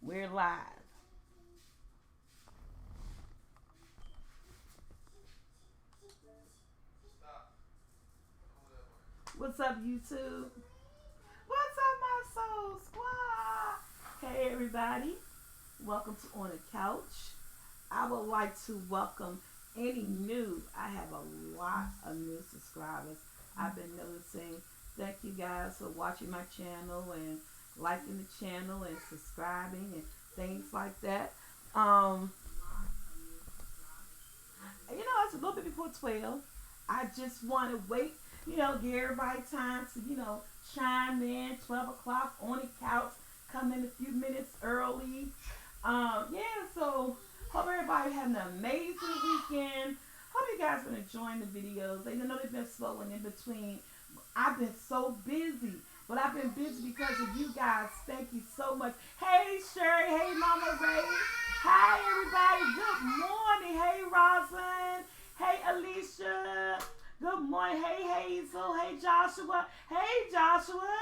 We're live. What's up, YouTube? What's up, my soul squad? Hey, everybody. Welcome to On the Couch. I would like to welcome any new. I have a lot of new subscribers. I've been noticing. Thank you guys for watching my channel and liking the channel and subscribing and things like that. It's a little bit before 12. I just want to wait, give everybody time to, chime in. 12 o'clock on the couch, come in a few minutes early. So hope everybody having an amazing weekend. Hope you guys been enjoying the videos. I know they've been slowing in between. I've been so busy, but I've been busy because of you guys. Thank you so much. Hey, Sherry. Hey, Mama Ray. Hi, everybody. Good morning. Hey, Rosalind. Hey, Alicia. Good morning. Hey, Hazel. Hey, Joshua. Hey, Joshua.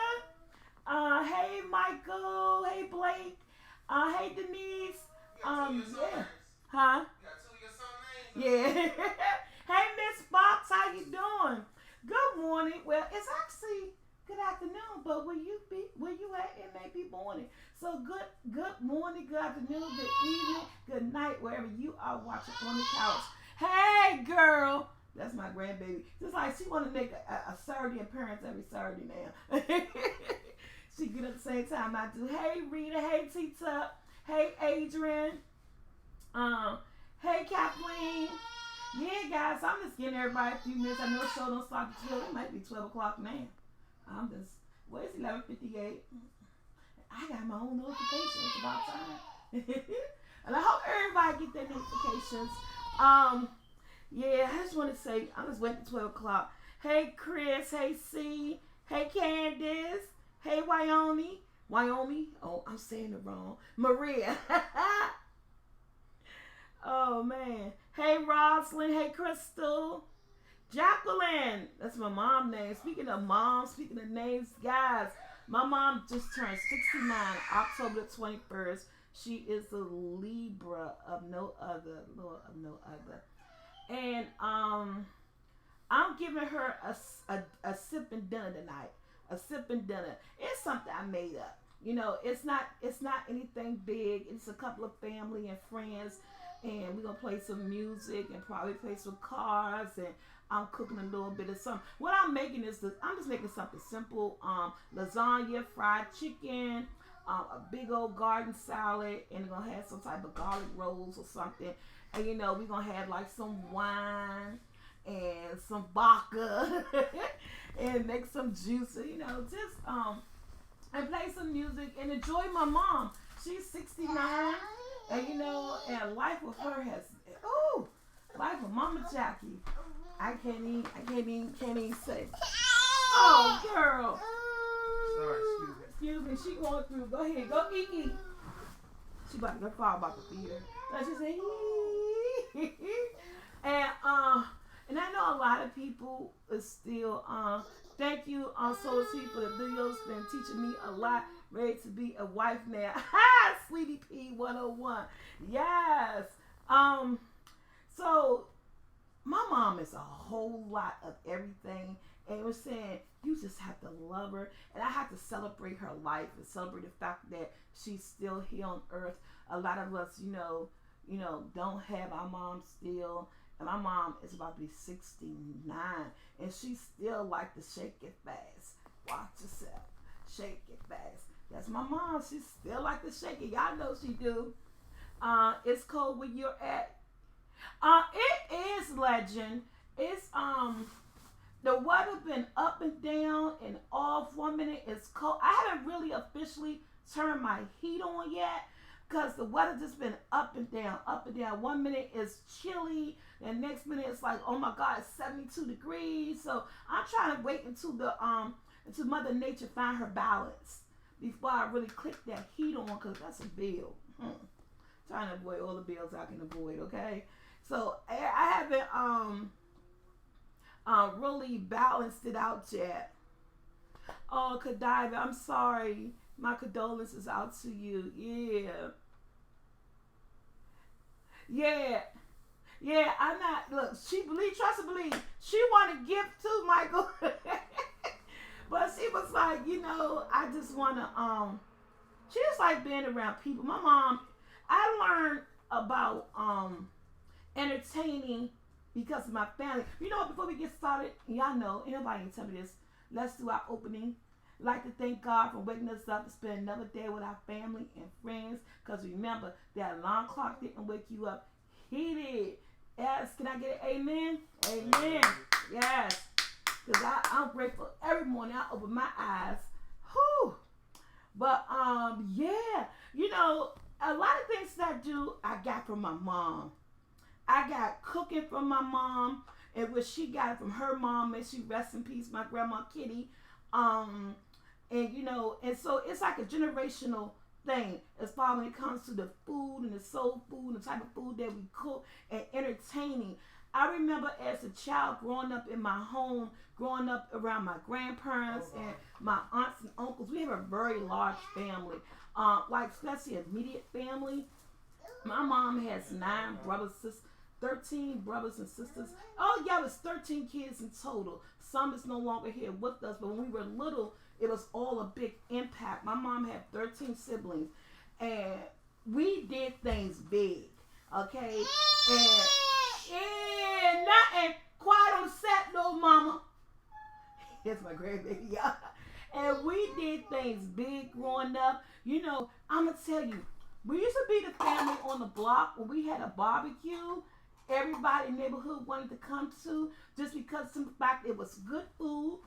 Hey, Michael. Hey, Blake. Hey, Denise. Yeah. Huh? Yeah. Hey, Miss Fox. How you doing? Good morning. Well, it's actually good afternoon, but where you at, it may be morning. So good morning, good afternoon, good evening, good night, wherever you are watching On the Couch. Hey, girl. That's my grandbaby. Just like she want to make a Saturday appearance every Saturday now. She get up at the same time I do. Hey, Rita. Hey, T-Tup. Hey, Adrian. Hey, Kathleen. Yeah, guys, I'm just giving everybody a few minutes. I know the show don't start at 12. It might be 12 o'clock now. It's 11:58. I got my own notifications. It's about time. And I hope everybody get their notifications. I just want to say, I'm just waiting till 12 o'clock. Hey, Chris. Hey, C. Hey, Candace. Hey, Wyoming. Oh, I'm saying it wrong. Maria. Oh, man. Hey, Rosalind. Hey, Crystal. Jacqueline. That's my mom's name. Speaking of moms, speaking of names, guys, my mom just turned 69 October the 21st. She is a Libra of no other. Lord of no other. And I'm giving her a sipping dinner tonight. A sipping dinner. It's something I made up. It's not anything big. It's a couple of family and friends, and we're gonna play some music and probably play some cards, and I'm cooking a little bit of something. What I'm making is I'm just making something simple. Lasagna, fried chicken, a big old garden salad, and we're gonna have some type of garlic rolls or something. And we're gonna have like some wine and some vodka and make some juice, and play some music and enjoy my mom. She's 69, and and life with her life with Mama Jackie. I can't even say. Oh, girl. Sorry, Excuse me. She going through. Go ahead. Go eat. She about to fall about the feeder. Let's just say, and I know a lot of people is still, thank you on SoulfulT for the videos. Been teaching me a lot. Ready to be a wife now. Ha! Sweetie P 101. Yes. So my mom is a whole lot of everything. And we're saying you just have to love her. And I have to celebrate her life and celebrate the fact that she's still here on earth. A lot of us, don't have our mom still. And my mom is about to be 69. And she still like to shake it fast. Watch yourself. Shake it fast. That's my mom. She still like to shake it. Y'all know she do. It's cold where you're at. It is legend. It's the weather been up and down and off. 1 minute it's cold. I haven't really officially turned my heat on yet because the weather just been up and down, up and down. 1 minute is chilly, and next minute it's like, oh my God, it's 72 degrees. So I'm trying to wait until until Mother Nature find her balance before I really click that heat on, because that's a bill. Trying to avoid all the bills I can avoid. Okay, so I haven't really balanced it out yet. Oh, Kadiva, I'm sorry. My condolences out to you. Yeah. Yeah. Yeah, I'm not. Look, she believe, trust and believe. She want a gift too, Michael. But she was like, I just wanna. She just like being around people. My mom, I learned about entertaining because of my family. Before we get started, y'all know, anybody can tell me this. Let's do our opening. Like to thank God for waking us up to spend another day with our family and friends. Because remember, that alarm clock didn't wake you up. He did. Yes. Can I get an amen? Amen. Yes. Because I'm grateful every morning I open my eyes. Whew. But, yeah. A lot of things that I do, I got from my mom. I got cooking from my mom. And what she got it from her mom. May she rest in peace, my grandma Kitty. And so it's like a generational thing as far when it comes to the food and the soul food and the type of food that we cook and entertaining. I remember as a child growing up in my home, growing up around my grandparents and my aunts and uncles. We have a very large family, like especially immediate family. My mom has 9 brothers, 13 brothers and sisters. Oh yeah, it's 13 kids in total. Some is no longer here with us, but when we were little, it was all a big impact. My mom had 13 siblings, and we did things big, okay? And nothing quiet on the set, little mama. Here's my grandbaby, y'all. And we did things big growing up. I'm going to tell you, we used to be the family on the block when we had a barbecue. Everybody in the neighborhood wanted to come to just because of the fact it was good food.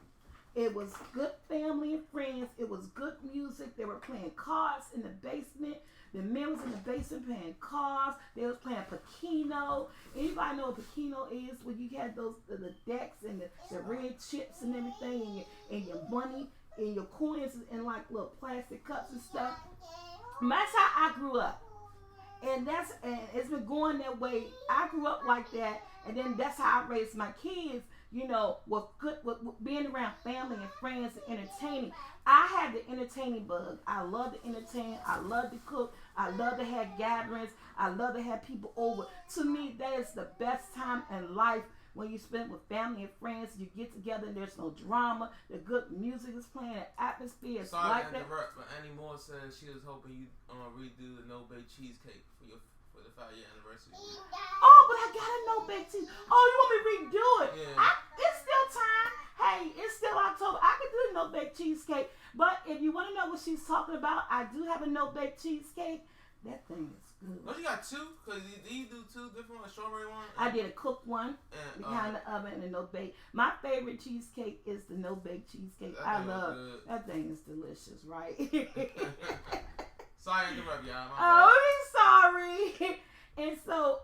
It was good family and friends. It was good music. They were playing cards in the basement. The men was in the basement playing cards. They was playing Pacino. Anybody know what Pacino is? When you had those the decks and the red chips and everything, and your money and your coins in like little plastic cups and stuff. And that's how I grew up. And it's been going that way. I grew up like that, and then that's how I raised my kids. With being around family and friends and entertaining. I had the entertaining bug. I love to entertain. I love to cook. I love to have gatherings. I love to have people over. To me, that is the best time in life when you spend with family and friends. You get together and there's no drama. The good music is playing. The atmosphere is like that. Sorry to interrupt, but Annie Moore said she was hoping you redo the no-bake cheesecake for the 5-year anniversary. Oh, but I got a no-bake cheese. Oh, you want me to redo it? Yeah. It's still time. Hey, it's still October. I can do a no-bake cheesecake. But if you want to know what she's talking about, I do have a no-bake cheesecake. That thing is good. Oh, you got 2? Because you do 2 different ones, strawberry one? I did a cooked one behind the oven and a no-bake. My favorite cheesecake is the no-bake cheesecake. I love it. That thing is delicious, right? Sorry to interrupt y'all. Oh, sorry. And so,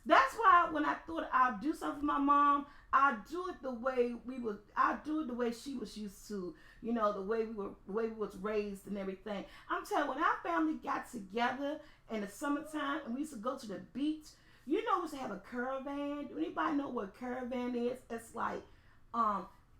that's why when I thought I'd do something for my mom, I do it the way the way she was used to, the way we was raised and everything. I'm telling you, when our family got together in the summertime and we used to go to the beach, we used to have a caravan. Do anybody know what a caravan is? It's like,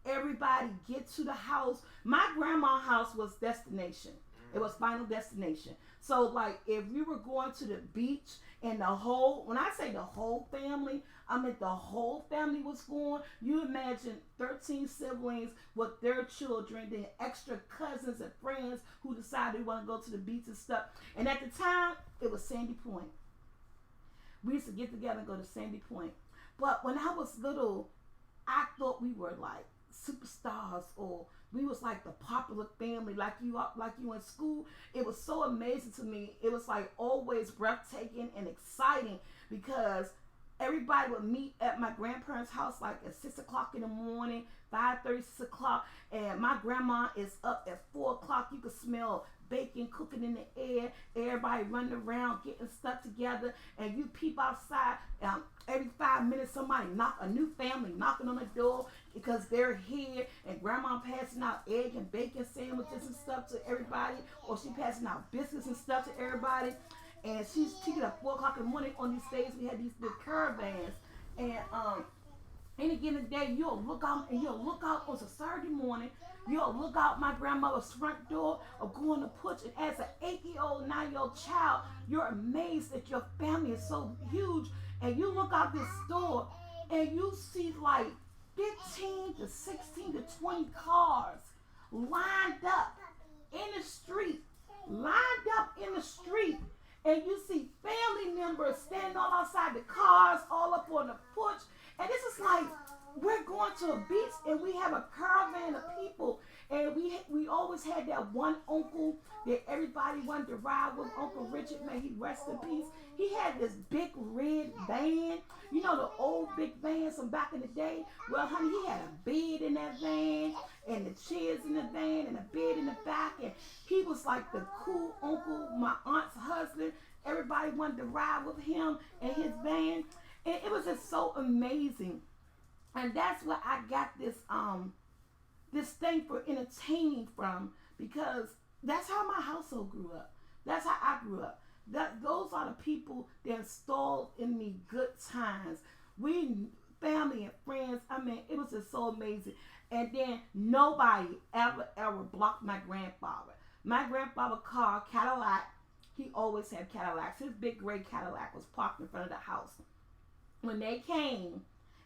everybody get to the house. My grandma's house was destination. It was final destination. So like if we were going to the beach and when I say the whole family, I mean the whole family was going. You imagine 13 siblings with their children, then extra cousins and friends who decided they want to go to the beach and stuff. And at the time, it was Sandy Point. We used to get together and go to Sandy Point. But when I was little, I thought we were like superstars, or we was like the popular family, like you in school. It was so amazing to me. It was like always breathtaking and exciting because everybody would meet at my grandparents' house like at 6 o'clock in the morning, 5:30, 6 o'clock, and my grandma is up at 4 o'clock. You could smell bacon cooking in the air, everybody running around getting stuff together, and you peep outside. Every 5 minutes, a new family knocking on the door because they're here, and grandma passing out egg and bacon sandwiches and stuff to everybody, or she passing out biscuits and stuff to everybody. And she's teaching at 4 o'clock in the morning. On these days, we had these big caravans, and Any given day, you'll look out and you'll look out on a Saturday morning. You'll look out my grandmother's front door or go on the porch. And as an 8-year-old, 9-year-old child, you're amazed that your family is so huge. And you look out this door and you see like 15 to 16 to 20 cars lined up in the street, lined up in the street. And you see family members standing all outside the cars, all up on the porch. And this is like, we're going to a beach and we have a caravan of people. And we always had that one uncle that everybody wanted to ride with, Uncle Richard, may he rest in peace. He had this big red van, you know, the old big vans from back in the day. Well, honey, he had a bed in that van and the chairs in the van and a bed in the back. And he was like the cool uncle, my aunt's husband. Everybody wanted to ride with him and his van. And it was just so amazing. And that's where I got this thing for entertaining from, because that's how my household grew up. That's how I grew up. Those are the people that installed in me good times. We, family and friends, I mean, it was just so amazing. And then nobody ever blocked my grandfather. My grandfather's car, Cadillac, he always had Cadillacs. His big gray Cadillac was parked in front of the house. When they came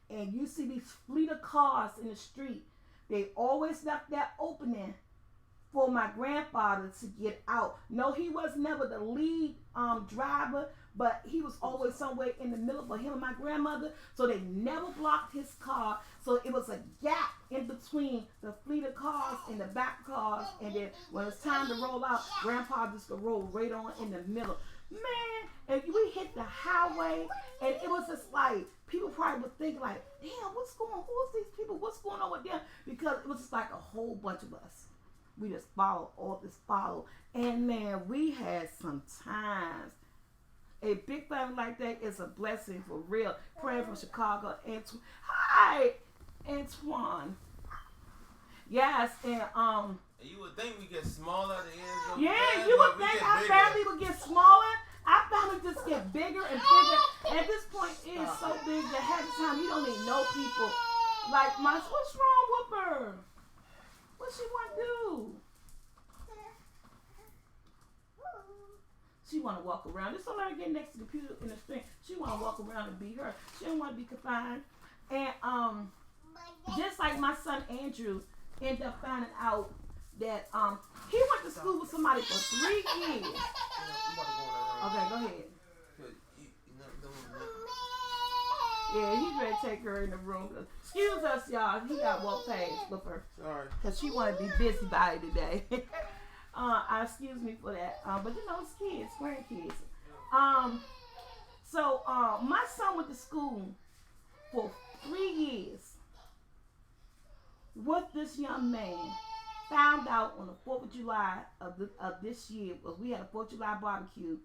and you see these fleet of cars in the street, they always left that opening for my grandfather to get out. No, he was never the lead driver, but he was always somewhere in the middle for him and my grandmother. So they never blocked his car. So it was a gap in between the fleet of cars and the back cars. And then when it's time to roll out, Grandpa just could roll right on in the middle. Man, and we hit the highway, and it was just like, people probably would think like, damn, what's going on? Who's these people? What's going on with them? Because it was just like a whole bunch of us. We just followed. And man, we had some times. A big family like that is a blessing for real. Praying from Chicago. Hi, Antoine. Yes, and you would think we get smaller the ends. Yeah, you would think our family would get smaller. Our family just get bigger and bigger. And at this point, it is so big that half the time you don't even know people. Like, what's wrong with her? What she want to do? She want to walk around. Just don't let her get next to the computer in the screen. She want to walk around and be her. She don't want to be confined. And just like my son Andrew ended up finding out that he went to school with somebody for 3 years. Okay, go ahead. Yeah, he's ready to take her in the room. Excuse us, y'all. He got walk past with her. Sorry. Because she want to be busybody today. Excuse me for that. But you know, it's kids, grandkids. So my son went to school for 3 years with this young man. Found out on the 4th of July of this year, because we had a 4th of July barbecue,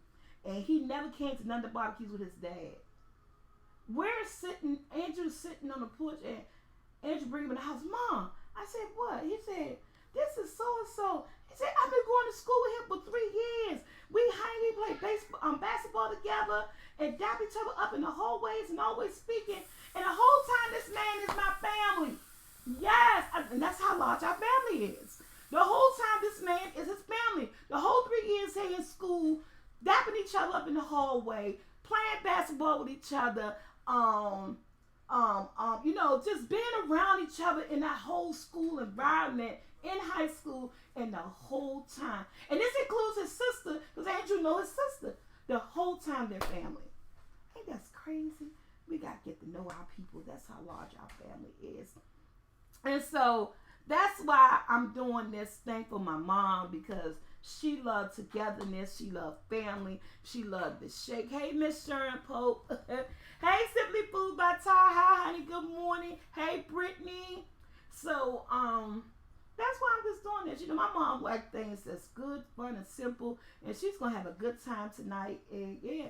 and he never came to none of the barbecues with his dad. Andrew's sitting on the porch, and Andrew bring him in the house. Mom, I said, what? He said, this is so-and-so. He said, I've been going to school with him for 3 years. We play basketball together, and dap each other up in the hallways and always speaking. And the whole time, this man is my family. Yes, and that's how large our family is. The whole time, this man is his family. The whole 3 years he in school, dapping each other up in the hallway, playing basketball with each other, you know, just being around each other in that whole school environment in high school, and the whole time. And this includes his sister, because Andrew knows his sister. The whole time they're family. Ain't that crazy? We got to get to know our people. That's how large our family is. And so that's why I'm doing this thing for my mom, because she loved togetherness. She loved family. She loved the shake. Hey, Miss Sharon Pope. Hey, Simply Food by Ty. Hi, honey. Good morning. Hey, Brittany. So, that's why I'm just doing this. You know, my mom likes things that's good, fun, and simple, and she's going to have a good time tonight. And yeah.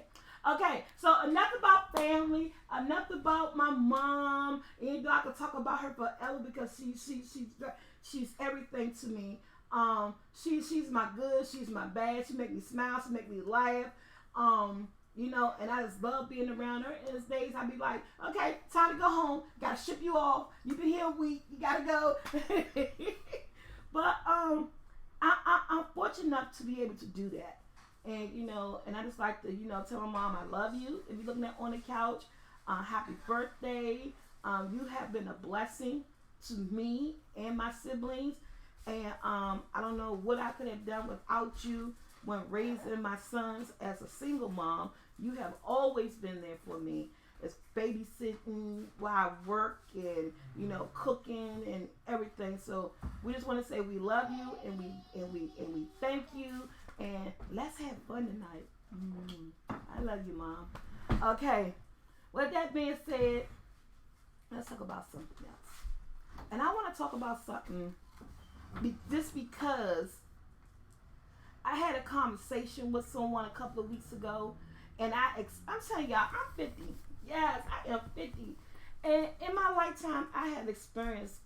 Okay, so enough about family, enough about my mom. And I could talk about her forever, because she's everything to me. She's my good, she's my bad. She make me smile, she make me laugh. And I just love being around her. And there's days I'd be like, okay, time to go home. Gotta ship you off. You've been here a week. You gotta go. But I'm fortunate enough to be able to do that. And I just like to, tell my mom I love you. If you're looking at on the couch, happy birthday. You have been a blessing to me and my siblings. And I don't know what I could have done without you when raising my sons as a single mom. You have always been there for me. It's babysitting while I work and cooking and everything. So we just want to say we love you and we thank you and let's have fun tonight. I love you, Mom. Okay. With that being said, let's talk about something else. And I want to talk about something just because I had a conversation with someone a couple of weeks ago, and I'm telling y'all, I'm 50. Yes, I am 50. And in my lifetime, I have experienced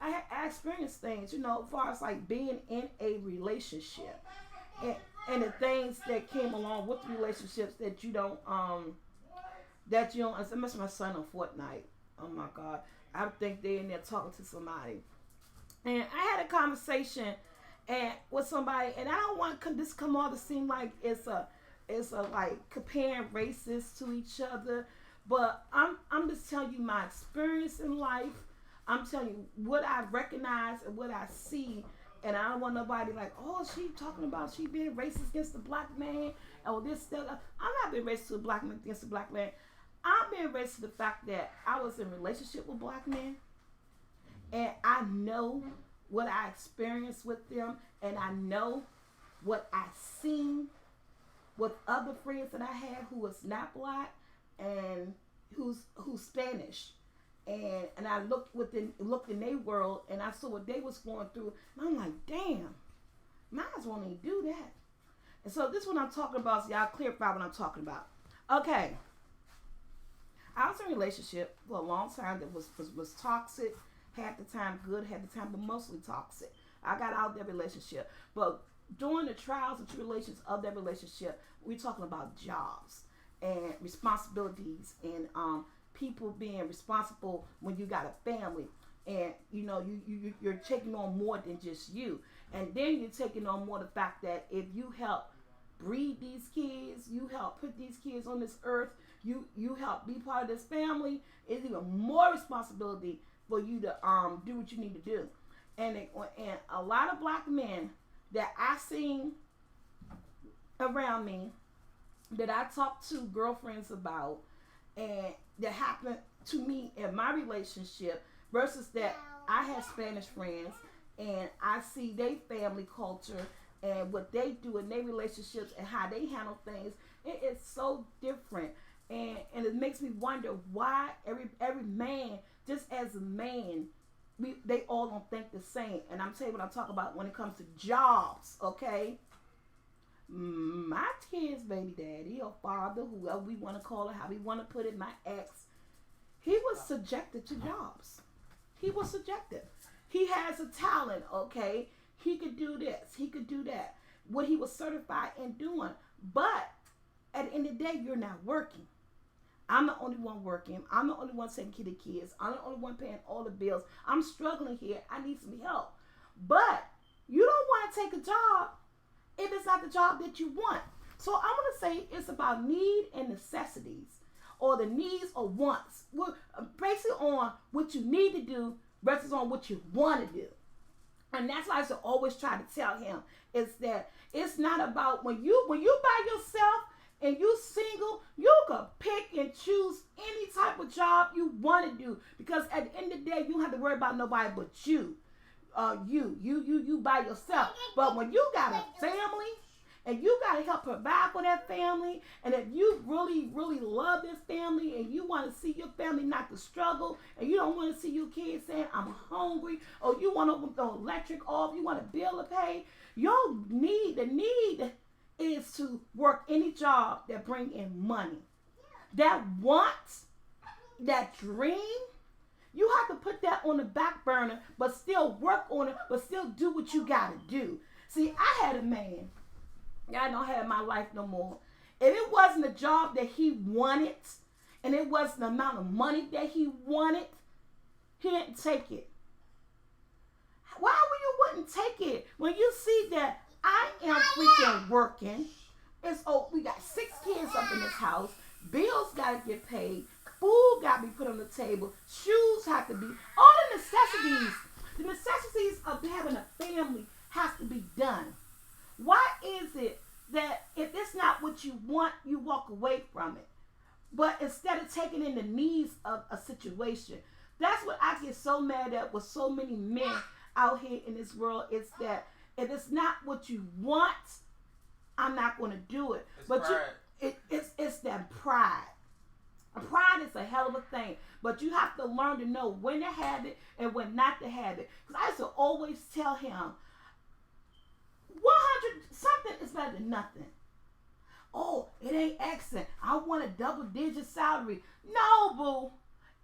I experienced things, as far as like being in a relationship. And the things that came along with relationships that you don't, I miss my son on Fortnite. Oh my God. I think they're in there talking to somebody. And I had a conversation with somebody, and I don't want this come on to seem like it's a like comparing races to each other, but I'm just telling you my experience in life. I'm telling you what I recognize and what I see, and I don't want nobody like, oh, she talking about she being racist against the black man or this stuff. I'm not being racist against the black man. I'm being racist to the fact that I was in a relationship with black men, and I know what I experienced with them, and I know what I seen with other friends that I had who was not black and who's Spanish, and I looked in their world and I saw what they was going through, and I'm like, damn, might as well even do that. And so this is what I'm talking about, so y'all clarify what I'm talking about. Okay, I was in a relationship for a long time that was toxic. Half the time good, half the time, but mostly toxic. I got out of that relationship. But during the trials and tribulations of that relationship, we're talking about jobs and responsibilities and people being responsible when you got a family. And, you're taking on more than just you. And then you're taking on more the fact that if you help breed these kids, you help put these kids on this earth, you help be part of this family, it's even more responsibility for you to do what you need to do. And a lot of black men that I seen around me, that I talked to girlfriends about, and that happened to me in my relationship, versus that I have Spanish friends and I see their family culture and what they do in their relationships and how they handle things. It is so different. And it makes me wonder why every man, just as a man, they all don't think the same. And I'm telling you what I'm talking about when it comes to jobs, okay? My kid's baby daddy or father, whoever we want to call it, how we want to put it, my ex, he was subjected to jobs. He was subjected. He has a talent, okay? He could do this. He could do that. What he was certified in doing. But at the end of the day, you're not working. I'm the only one working. I'm the only one taking care of the kids. I'm the only one paying all the bills. I'm struggling here. I need some help. But you don't want to take a job if it's not the job that you want. So I'm going to say it's about need and necessities, or the needs or wants. Basically on what you need to do versus on what you want to do. And that's why I used to always try to tell him, is that it's not about when you by yourself and you single, you can pick and choose any type of job you want to do, because at the end of the day, you don't have to worry about nobody but you. You by yourself. But when you got a family and you got to help provide for that family, and if you really, really love this family and you want to see your family not to struggle, and you don't want to see your kids saying, I'm hungry, or you want the electric off, you want a bill to pay, the need is to work any job that bring in money. That want, that dream, you have to put that on the back burner, but still work on it, but still do what you got to do. See, I had a man. I don't have my life no more. If it wasn't a job that he wanted, and it wasn't the amount of money that he wanted, he didn't take it. Why would you wouldn't take it when you see that I am freaking working? We got 6 kids up in this house. Bills gotta get paid. Food gotta be put on the table. Shoes have to be. All the necessities. The necessities of having a family has to be done. Why is it that if it's not what you want, you walk away from it? But instead of taking in the needs of a situation, that's what I get so mad at with so many men out here in this world. It's that if it's not what you want, I'm not going to do it. It's but pride. It's that pride. Pride is a hell of a thing, but you have to learn to know when to have it and when not to have it. Because I used to always tell him, 100 something is better than nothing. Oh, it ain't accent. I want a double-digit salary. No, boo.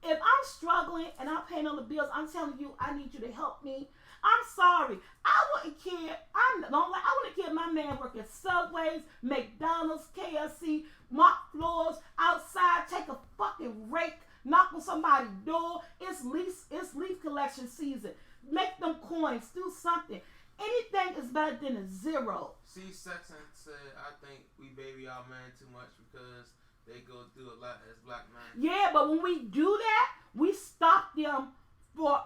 If I'm struggling and I'm paying all the bills, I'm telling you, I need you to help me. I'm sorry. I wouldn't care. I wouldn't care if my man work at Subways, McDonald's, KFC, mop floors, outside, take a fucking rake, knock on somebody's door. It's leaf collection season. Make them coins. Do something. Anything is better than a zero. See, Sexton said, I think we baby our man too much because they go through a lot as black men. Yeah, but when we do that, we stop them for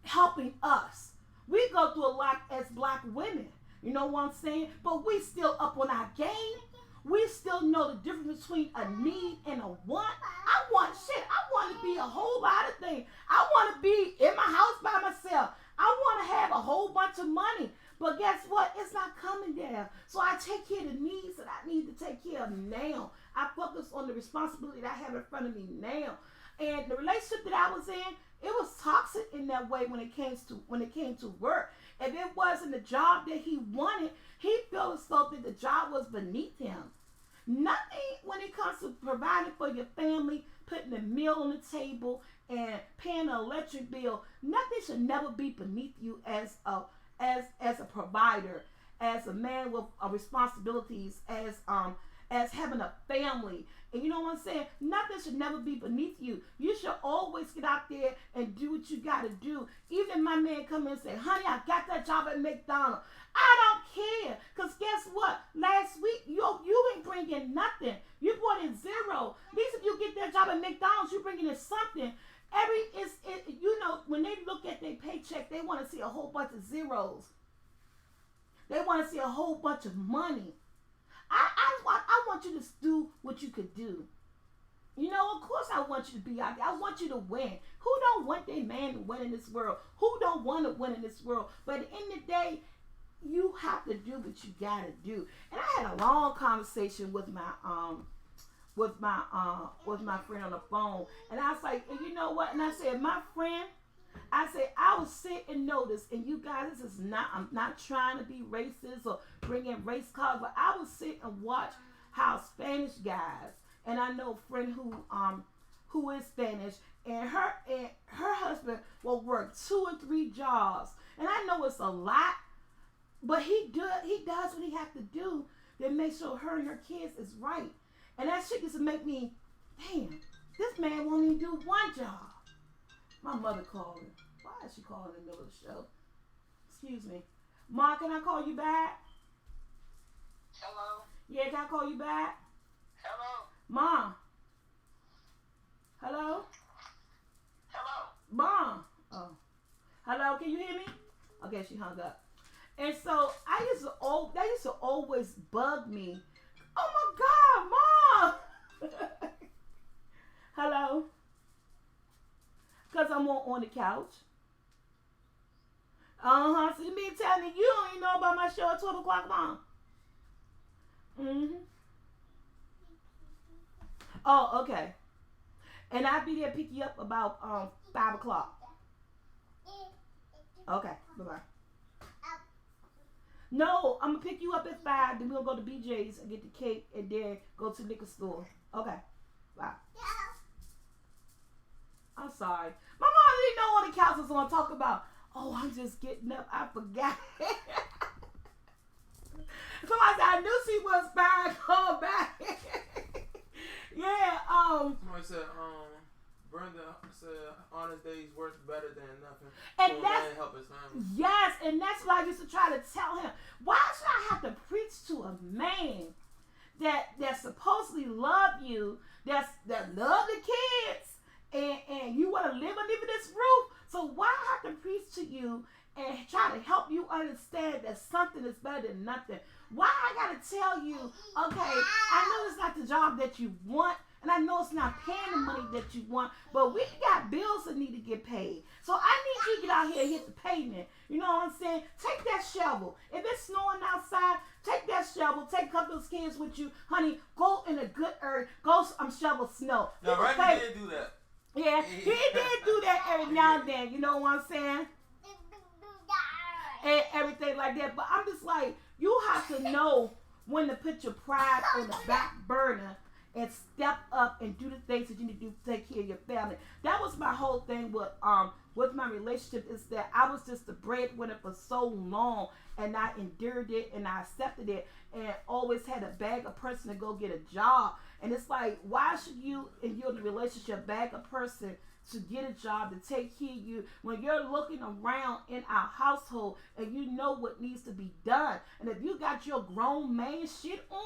helping us. We go through a lot as black women. You know what I'm saying? But we still up on our game. We still know the difference between a need and a want. I want to be a whole lot of things. I want to be in my house by myself. I want to have a whole bunch of money. But guess what? It's not coming down. So I take care of the needs that I need to take care of now. I focus on the responsibility that I have in front of me now. And the relationship that I was in, it was toxic in that way when it came to work. If it wasn't the job that he wanted, he felt as though that the job was beneath him. Nothing when it comes to providing for your family, putting a meal on the table, and paying an electric bill. Nothing should never be beneath you as a provider, as a man with responsibilities, as having a family. And you know what I'm saying? Nothing should never be beneath you. You should always get out there and do what you got to do. Even if my man come in and say, honey, I got that job at McDonald's. I don't care. Because guess what? Last week, you ain't bringing nothing. You brought in zero. At least if you get that job at McDonald's, you bringing in something. When they look at their paycheck, they want to see a whole bunch of zeros. They want to see a whole bunch of money. I want you to do what you could do. You know, of course I want you to be out there. I want you to win. Who don't want their man to win in this world? Who don't want to win in this world? But at the end of the day, you have to do what you gotta do. And I had a long conversation with my friend on the phone, and I was like, you know what? And I said, my friend, I will sit and notice, and you guys, I'm not trying to be racist or bring in race cards, but I will sit and watch how Spanish guys, and I know a friend who is Spanish, and her husband will work 2 and 3 jobs, and I know it's a lot, but he does what he has to do to make sure her and her kids is right, and that shit used to make me, damn, this man won't even do one job. My mother calling. Why is she calling in the middle of the show? Excuse me. Ma, can I call you back? Hello? Yeah, can I call you back? Hello? Ma. Hello? Hello? Ma. Oh. Hello, can you hear me? Okay, she hung up. And so that used to always bug me. Oh my God, Ma. Hello? Because I'm on the couch. So you mean tell me you don't even know about my show at 12 o'clock, Mom? Oh, okay. And I'll be there to pick you up about 5 o'clock. Okay, bye-bye. No, I'm going to pick you up at 5, then we'll go to BJ's and get the cake and then go to the liquor store. Okay, bye. I'm sorry. My mom didn't know what the couch was going to talk about. Oh, I'm just getting up. I forgot. Somebody said, I knew she was back. Oh, back. gotta tell him? Why should I have to preach to a man that supposedly love you, that love the kids, and you want to live under this roof? So why have to preach to you and try to help you understand that something is better than nothing? Why I gotta tell you, okay, I know it's not the job that you want, and I know it's not paying the money that you want, but we got bills that need to get paid. So I need you to get out here and hit the pavement. You know what I'm saying? Take that shovel. If it's snowing outside, take that shovel. Take a couple of kids with you. Honey, go in a good area. Go shovel snow. Now, Randy did do that. Yeah, he did do that every now and then. You know what I'm saying? And everything like that. But I'm just like, you have to know when to put your pride on the back burner and step up and do the things that you need to do to take care of your family. That was my whole thing with my relationship, is that I was just the breadwinner for so long, and I endured it and I accepted it, and always had a bag a person to go get a job. And it's like, why should you, in your relationship, bag a person to get a job to take care of you when you're looking around in our household and you know what needs to be done? And if you got your grown man shit on,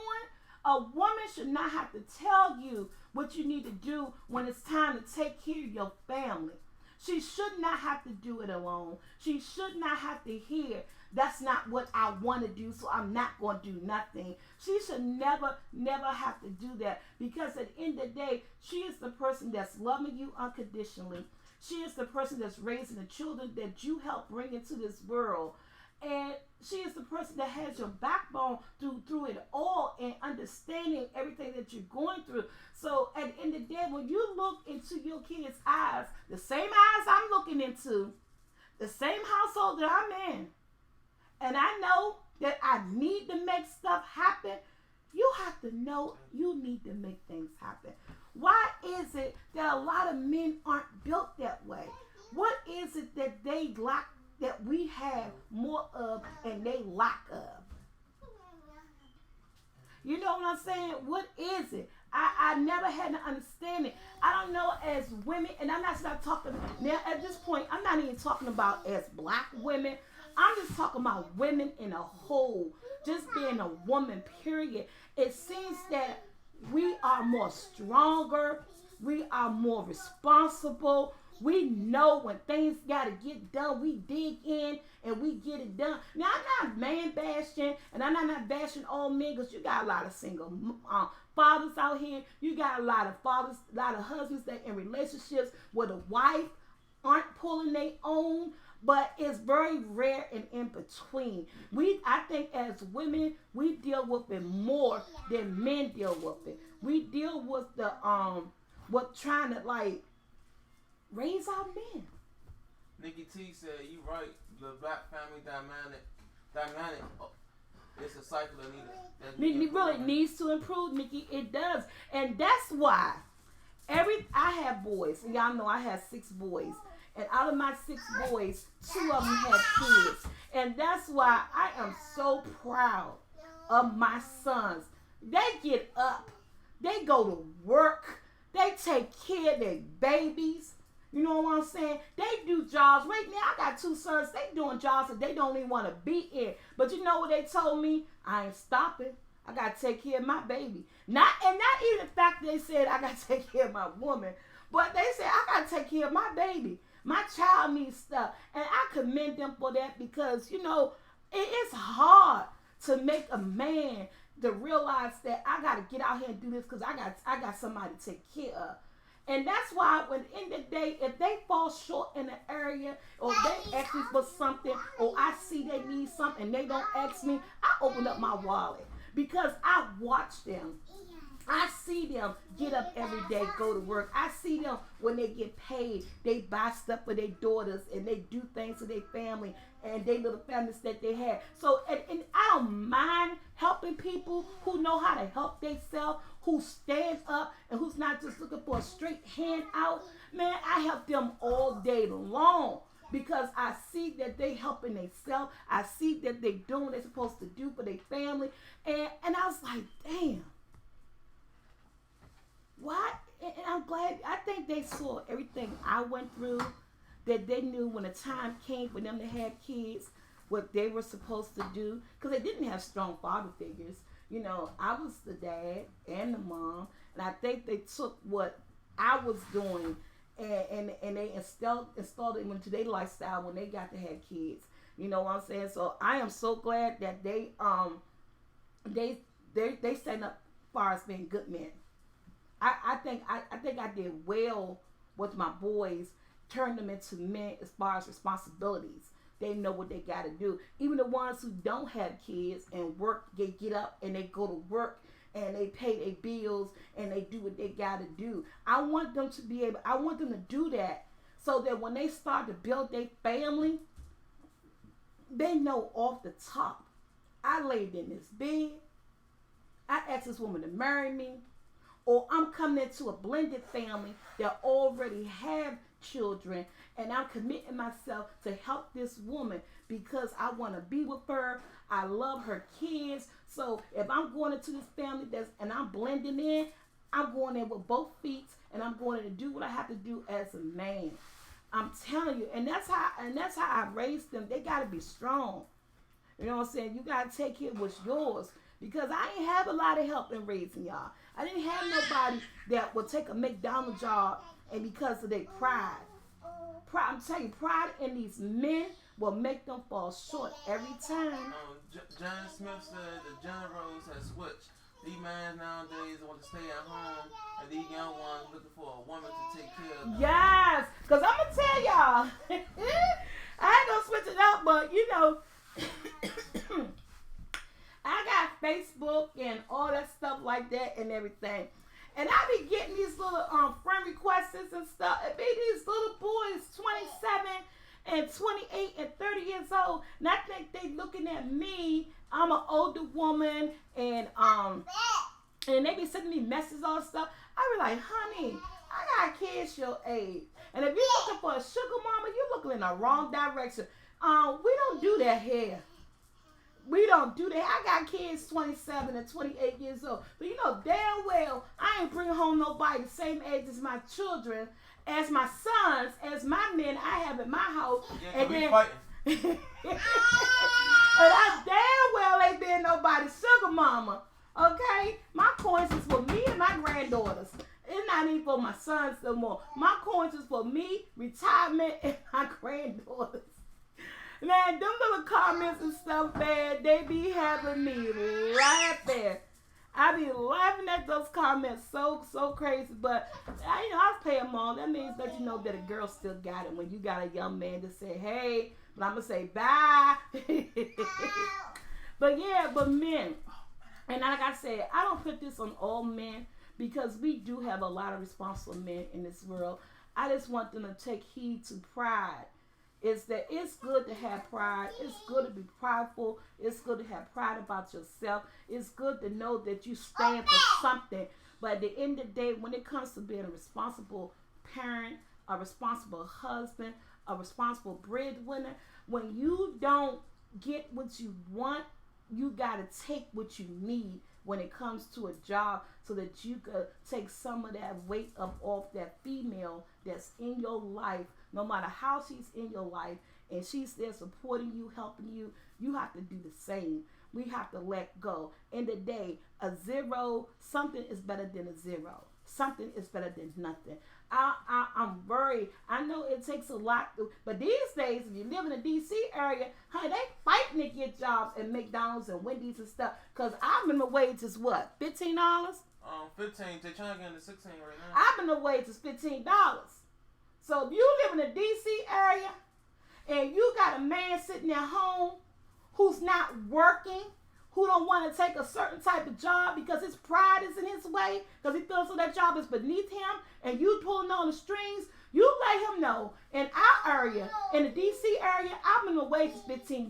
a woman should not have to tell you what you need to do when it's time to take care of your family. She should not have to do it alone. She should not have to hear, that's not what I want to do, so I'm not going to do nothing. She should never, never have to do that, because at the end of the day, she is the person that's loving you unconditionally. She is the person that's raising the children that you help bring into this world. And she is the person that has your backbone through it all, and understanding everything that you're going through. So at the end of the day, when you look into your kids' eyes, the same eyes I'm looking into, the same household that I'm in, and I know that I need to make stuff happen, you have to know you need to make things happen. Why is it that a lot of men aren't built that way? What is it that they lack, that we have more of and they lack of? You know what I'm saying? What is it? I never had an understanding. I don't know, as women, and I'm not talking, now at this point, I'm not even talking about as black women. I'm just talking about women in a whole, just being a woman, period. It seems that we are more stronger. We are more responsible. We know when things got to get done, we dig in and we get it done. Now, I'm not man bashing, and I'm not bashing all men, because you got a lot of single fathers out here. You got a lot of fathers, a lot of husbands that in relationships where the wife aren't pulling their own, but it's very rare and in between. I think as women, we deal with it more than men deal with it. We deal with the with trying to like raise our men. Nikki T said, "You right. The black family dynamic. It's a cycle that really needs to improve, Nikki. It does, and that's why I have boys, and y'all know I have 6 boys, and out of my 6 boys, 2 of them had kids, and that's why I am so proud of my sons. They get up, they go to work, they take care of their babies. You know what I'm saying? They do jobs. Right now, I got 2 sons. They doing jobs that they don't even want to be in. But you know what they told me? I ain't stopping. I got to take care of my baby. Not even the fact that they said I got to take care of my woman. But they said I got to take care of my baby. My child needs stuff. And I commend them for that, because, you know, it's hard to make a man to realize that I got to get out here and do this because I got somebody to take care of. And that's why, when in the day, if they fall short in an area, or they ask me for something, or I see they need something and they don't ask me, I open up my wallet, because I watch them. I see them get up every day, go to work. I see them when they get paid, they buy stuff for their daughters, and they do things for their family and their little families that they have. So, and I don't mind helping people who know how to help themselves, who stand up, and who's not just looking for a straight hand out. Man, I help them all day long, because I see that they helping themselves. I see that they doing what they're supposed to do for their family. And I was like, damn. What? And I'm glad. I think they saw everything I went through, that they knew when the time came for them to have kids, what they were supposed to do because they didn't have strong father figures. You know, I was the dad and the mom, and I think they took what I was doing and they installed it into their lifestyle when they got to have kids. You know what I'm saying? So I am so glad that they stand up as far as being good men. I think I did well with my boys, turn them into men as far as responsibilities. They know what they got to do. Even the ones who don't have kids and work, they get up and they go to work and they pay their bills and they do what they got to do. I want them to do that so that when they start to build their family, they know off the top, I laid in this bed, I asked this woman to marry me, or I'm coming into a blended family that already have children, and I'm committing myself to help this woman because I want to be with her. I love her kids. So if I'm going into this family and I'm blending in, I'm going in with both feet, and I'm going in to do what I have to do as a man. I'm telling you, and that's how I raised them. They got to be strong. You know what I'm saying? You got to take care of what's yours. Because I ain't have a lot of help in raising y'all. I didn't have nobody that would take a McDonald's job and because of their pride. I'm telling you, pride in these men will make them fall short every time. John Smith said the generals have switched. These men nowadays want to stay at home, and these young ones looking for a woman to take care of them. Yes, because I'm going to tell y'all, I ain't going to switch it up, but you know, I got Facebook and all that stuff like that and everything. And I be getting these little friend requests and stuff. It be these little boys, 27 and 28 and 30 years old. And I think they looking at me. I'm an older woman and they be sending me messages all stuff. I be like, honey, I got kids your age. And if you're looking for a sugar mama, you're looking in the wrong direction. We don't do that here. We don't do that. I got kids 27 and 28 years old. But you know damn well I ain't bringing home nobody the same age as my children, as my sons, as my men I have in my house. Yeah, and then fighting. and I damn well ain't been nobody's sugar mama. Okay? My coins is for me and my granddaughters. It's not even for my sons no more. My coins is for me, retirement, and my granddaughters. Man, them little comments and stuff, man, they be having me laughing. I be laughing at those comments so crazy. But, I pay them all. That means that you know that a girl still got it when you got a young man to say, hey, but I'm going to say bye. But men, and like I said, I don't put this on all men because we do have a lot of responsible men in this world. I just want them to take heed to pride. Is that it's good to have pride. It's good to be prideful. It's good to have pride about yourself. It's good to know that you stand for something. But at the end of the day, when it comes to being a responsible parent, a responsible husband, a responsible breadwinner, when you don't get what you want, you got to take what you need when it comes to a job so that you could take some of that weight up off that female that's in your life. No matter how she's in your life and she's there supporting you, helping you, you have to do the same. We have to let go. In the day, a zero, something is better than a zero. Something is better than nothing. I'm worried. I know it takes a lot, but these days, if you live in the D.C. area, honey, they fighting to get jobs at McDonald's and Wendy's and stuff. Because our minimum wage is what, $15? 15. They're trying to get into 16 right now. Our minimum wage is $15. So if you live in the D.C. area and you got a man sitting at home who's not working, who don't want to take a certain type of job because his pride is in his way, because he feels so that job is beneath him, and you pulling on the strings, you let him know in our area, in the D.C. area, our minimum wage is $15.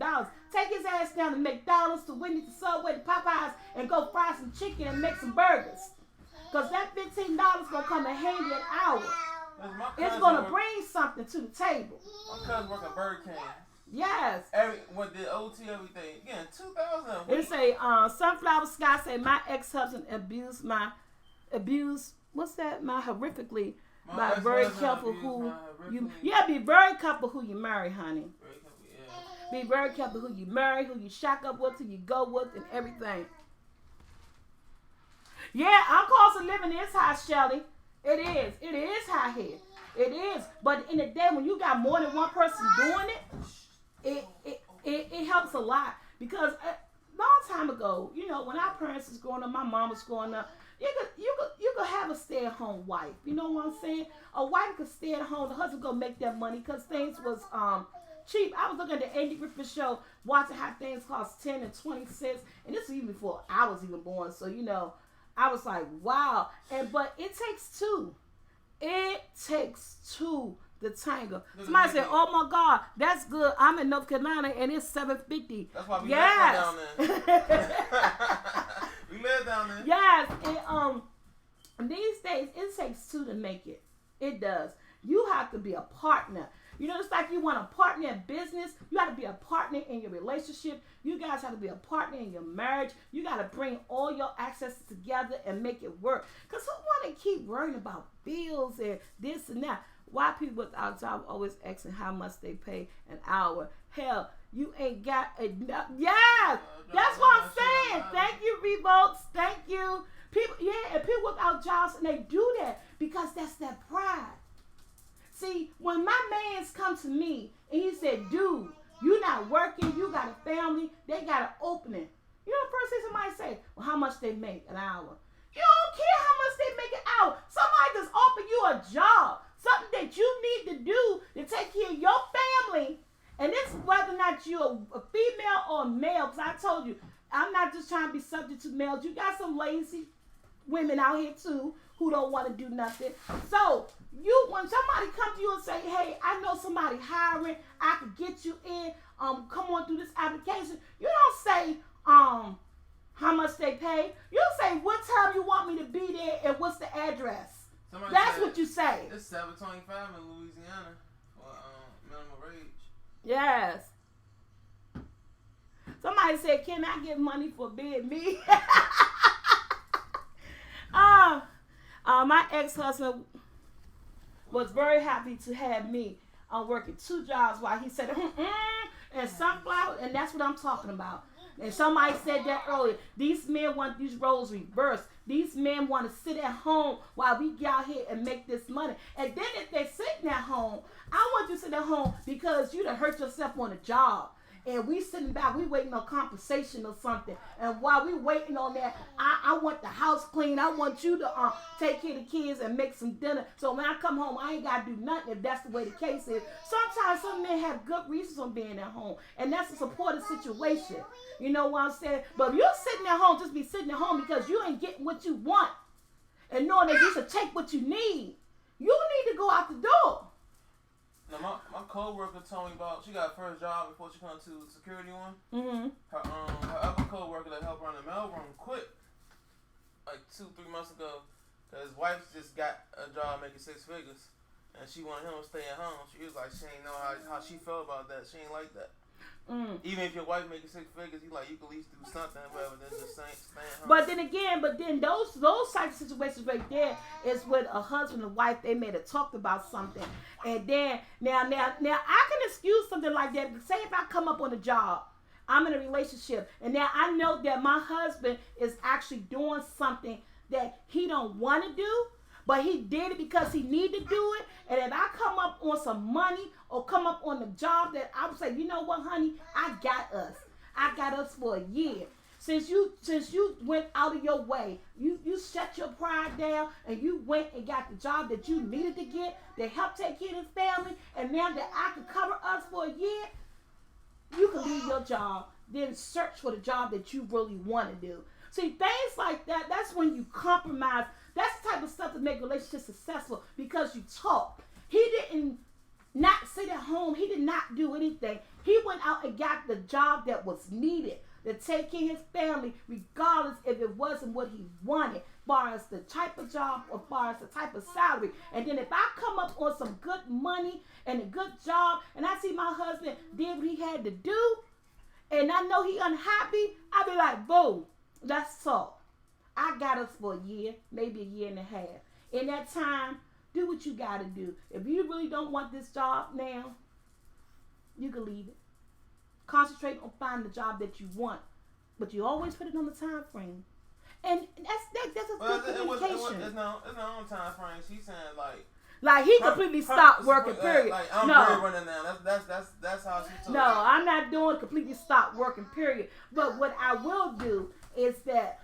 Take his ass down to McDonald's, to Wendy's, to Subway, to Popeyes, and go fry some chicken and make some burgers. Because that $15 is going to come in handy an hour. It's going to bring something to the table. My cousin work at Burger King. Yes. With the OT, everything. Again, 2,000. It say, Sunflower Sky say, my ex-husband abused my horrifically. By very careful who you, be very careful who you marry, honey. Very careful, Be very careful who you marry, who you shack up with, who you go with, and everything. Yeah, our cost of living is high, Shelly. It is. It is high here. It is. But in the day when you got more than one person doing it helps a lot. Because a long time ago, when our parents was growing up, my mom was growing up, you could have a stay-at-home wife. You know what I'm saying? A wife could stay at home. The husband go make that money because things was cheap. I was looking at the Andy Griffith show, watching how things cost 10 and 20 cents, and this was even before I was even born. So I was like, wow. But it takes two. It takes two to tango. Somebody said, "Oh my God, that's good. I'm in North Carolina and it's $7.50." That's why we live down there. We live down there. Yes, and these days it takes two to make it. It does. You have to be a partner. It's like you want a partner in business. You got to be a partner in your relationship. You guys have to be a partner in your marriage. You got to bring all your accesses together and make it work. Because who want to keep worrying about bills and this and that? Why people without job always asking how much they pay an hour? Hell, you ain't got enough. Yes, that's what I'm saying. Thank you, Revolts. Thank you. People, and people without jobs, and they do that because that's their pride. See, when my mans come to me and he said, "Dude, you not working, you got a family, they got an opening." The first thing somebody say, "Well, how much they make an hour?" You don't care how much they make an hour. Somebody just offered you a job, something that you need to do to take care of your family. And this whether or not you're a female or a male, because I told you, I'm not just trying to be subject to males. You got some lazy women out here too who don't want to do nothing. So when somebody come to you and say, "Hey, I know somebody hiring, I could get you in, come on through this application," you don't say how much they pay. You say what time you want me to be there and what's the address. That's what you say. It's $7.25 in Louisiana for minimum wage. Yes. Somebody said, "Can I get money for being me?" My ex-husband was very happy to have me working two jobs while he said, and sunflower, and that's what I'm talking about. And somebody said that earlier. These men want these roles reversed. These men want to sit at home while we get out here and make this money. And then if they're sitting at home, I want you to sit at home because you done hurt yourself on a job. And we sitting back, we waiting on compensation or something. And while we waiting on that, I want the house clean. I want you to take care of the kids and make some dinner. So when I come home, I ain't got to do nothing if that's the way the case is. Sometimes some men have good reasons for being at home. And that's a supportive situation. You know what I'm saying? But if you're sitting at home, just be sitting at home because you ain't getting what you want. And knowing that you should take what you need. You need to go out the door. Now my co-worker told me about, she got her first job before she come to the security one. Mm-hmm. Her other co-worker that helped her in the mailroom quit like 2-3 months ago because his wife just got a job making 6 figures and she wanted him to stay at home. She was like, she ain't know how she felt about that. She ain't like that. Even if your wife making 6 figures, you can at least do something rather than just staying home. But then those types of situations right there is with a husband and wife. They may have talked about something, and then now I can excuse something like that. Say if I come up on a job, I'm in a relationship, and now I know that my husband is actually doing something that he don't want to do. But he did it because he needed to do it. And if I come up on some money or come up on the job that I would say, "You know what, honey, I got us. I got us for a year. Since you went out of your way, you shut your pride down and you went and got the job that you needed to get to help take care of his family. And now that I can cover us for a year, you can leave your job, then search for the job that you really want to do." See, things like that, that's when you compromise. That's the type of stuff that make relationships successful because you talk. He didn't not sit at home. He did not do anything. He went out and got the job that was needed to take care of his family, regardless if it wasn't what he wanted, far as the type of job or far as the type of salary. And then if I come up on some good money and a good job, and I see my husband did what he had to do, and I know he unhappy, I be like, "Boo, let's talk. I got us for a year, maybe a year and a half. In that time, do what you got to do. If you really don't want this job now, you can leave it. concentrate on finding the job that you want, but you always put it on the time frame. And that's a good communication. It's not on time frame. She's saying like he completely stopped working. Period. Like I'm no, running now. That's how she told no, me. I'm not doing completely stop working. Period. But what I will do is that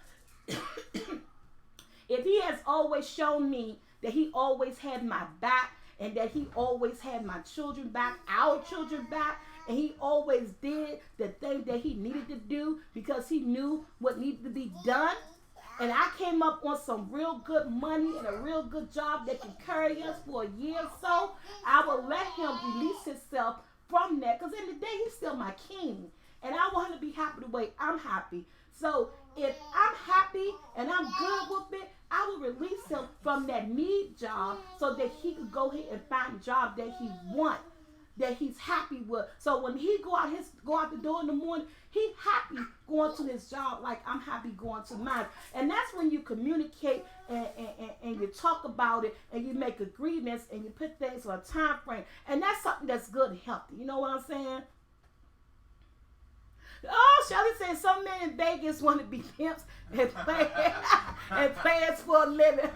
if he has always shown me that he always had my back and that he always had my children back, our children back, and he always did the thing that he needed to do because he knew what needed to be done, and I came up on some real good money and a real good job that can carry us for a year or so, I will let him release himself from that, because in the day he's still my king, and I want him to be happy the way I'm happy. So if I'm happy and I'm good with it, I will release him from that need job so that he could go ahead and find a job that he wants, that he's happy with. So when he go out the door in the morning, he happy going to his job like I'm happy going to mine. And that's when you communicate and you talk about it and you make agreements and you put things on a time frame. And that's something that's good and healthy. You know what I'm saying? Oh, Shelly said some men in Vegas want to be pimps and players for a living.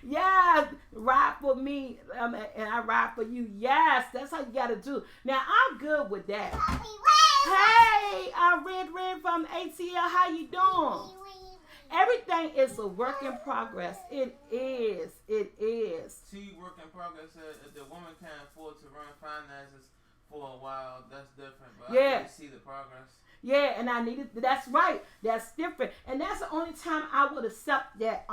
Yeah, ride for me and I ride for you. Yes, that's how you got to do. Now, I'm good with that. Hey, Red from ATL, how you doing? Everything is a work in progress. It is. It is. See, work in progress said if the woman can't afford to run finances for a while, that's different. But I didn't see the progress. Yeah, and I needed. That's right. That's different. And that's the only time I would accept that.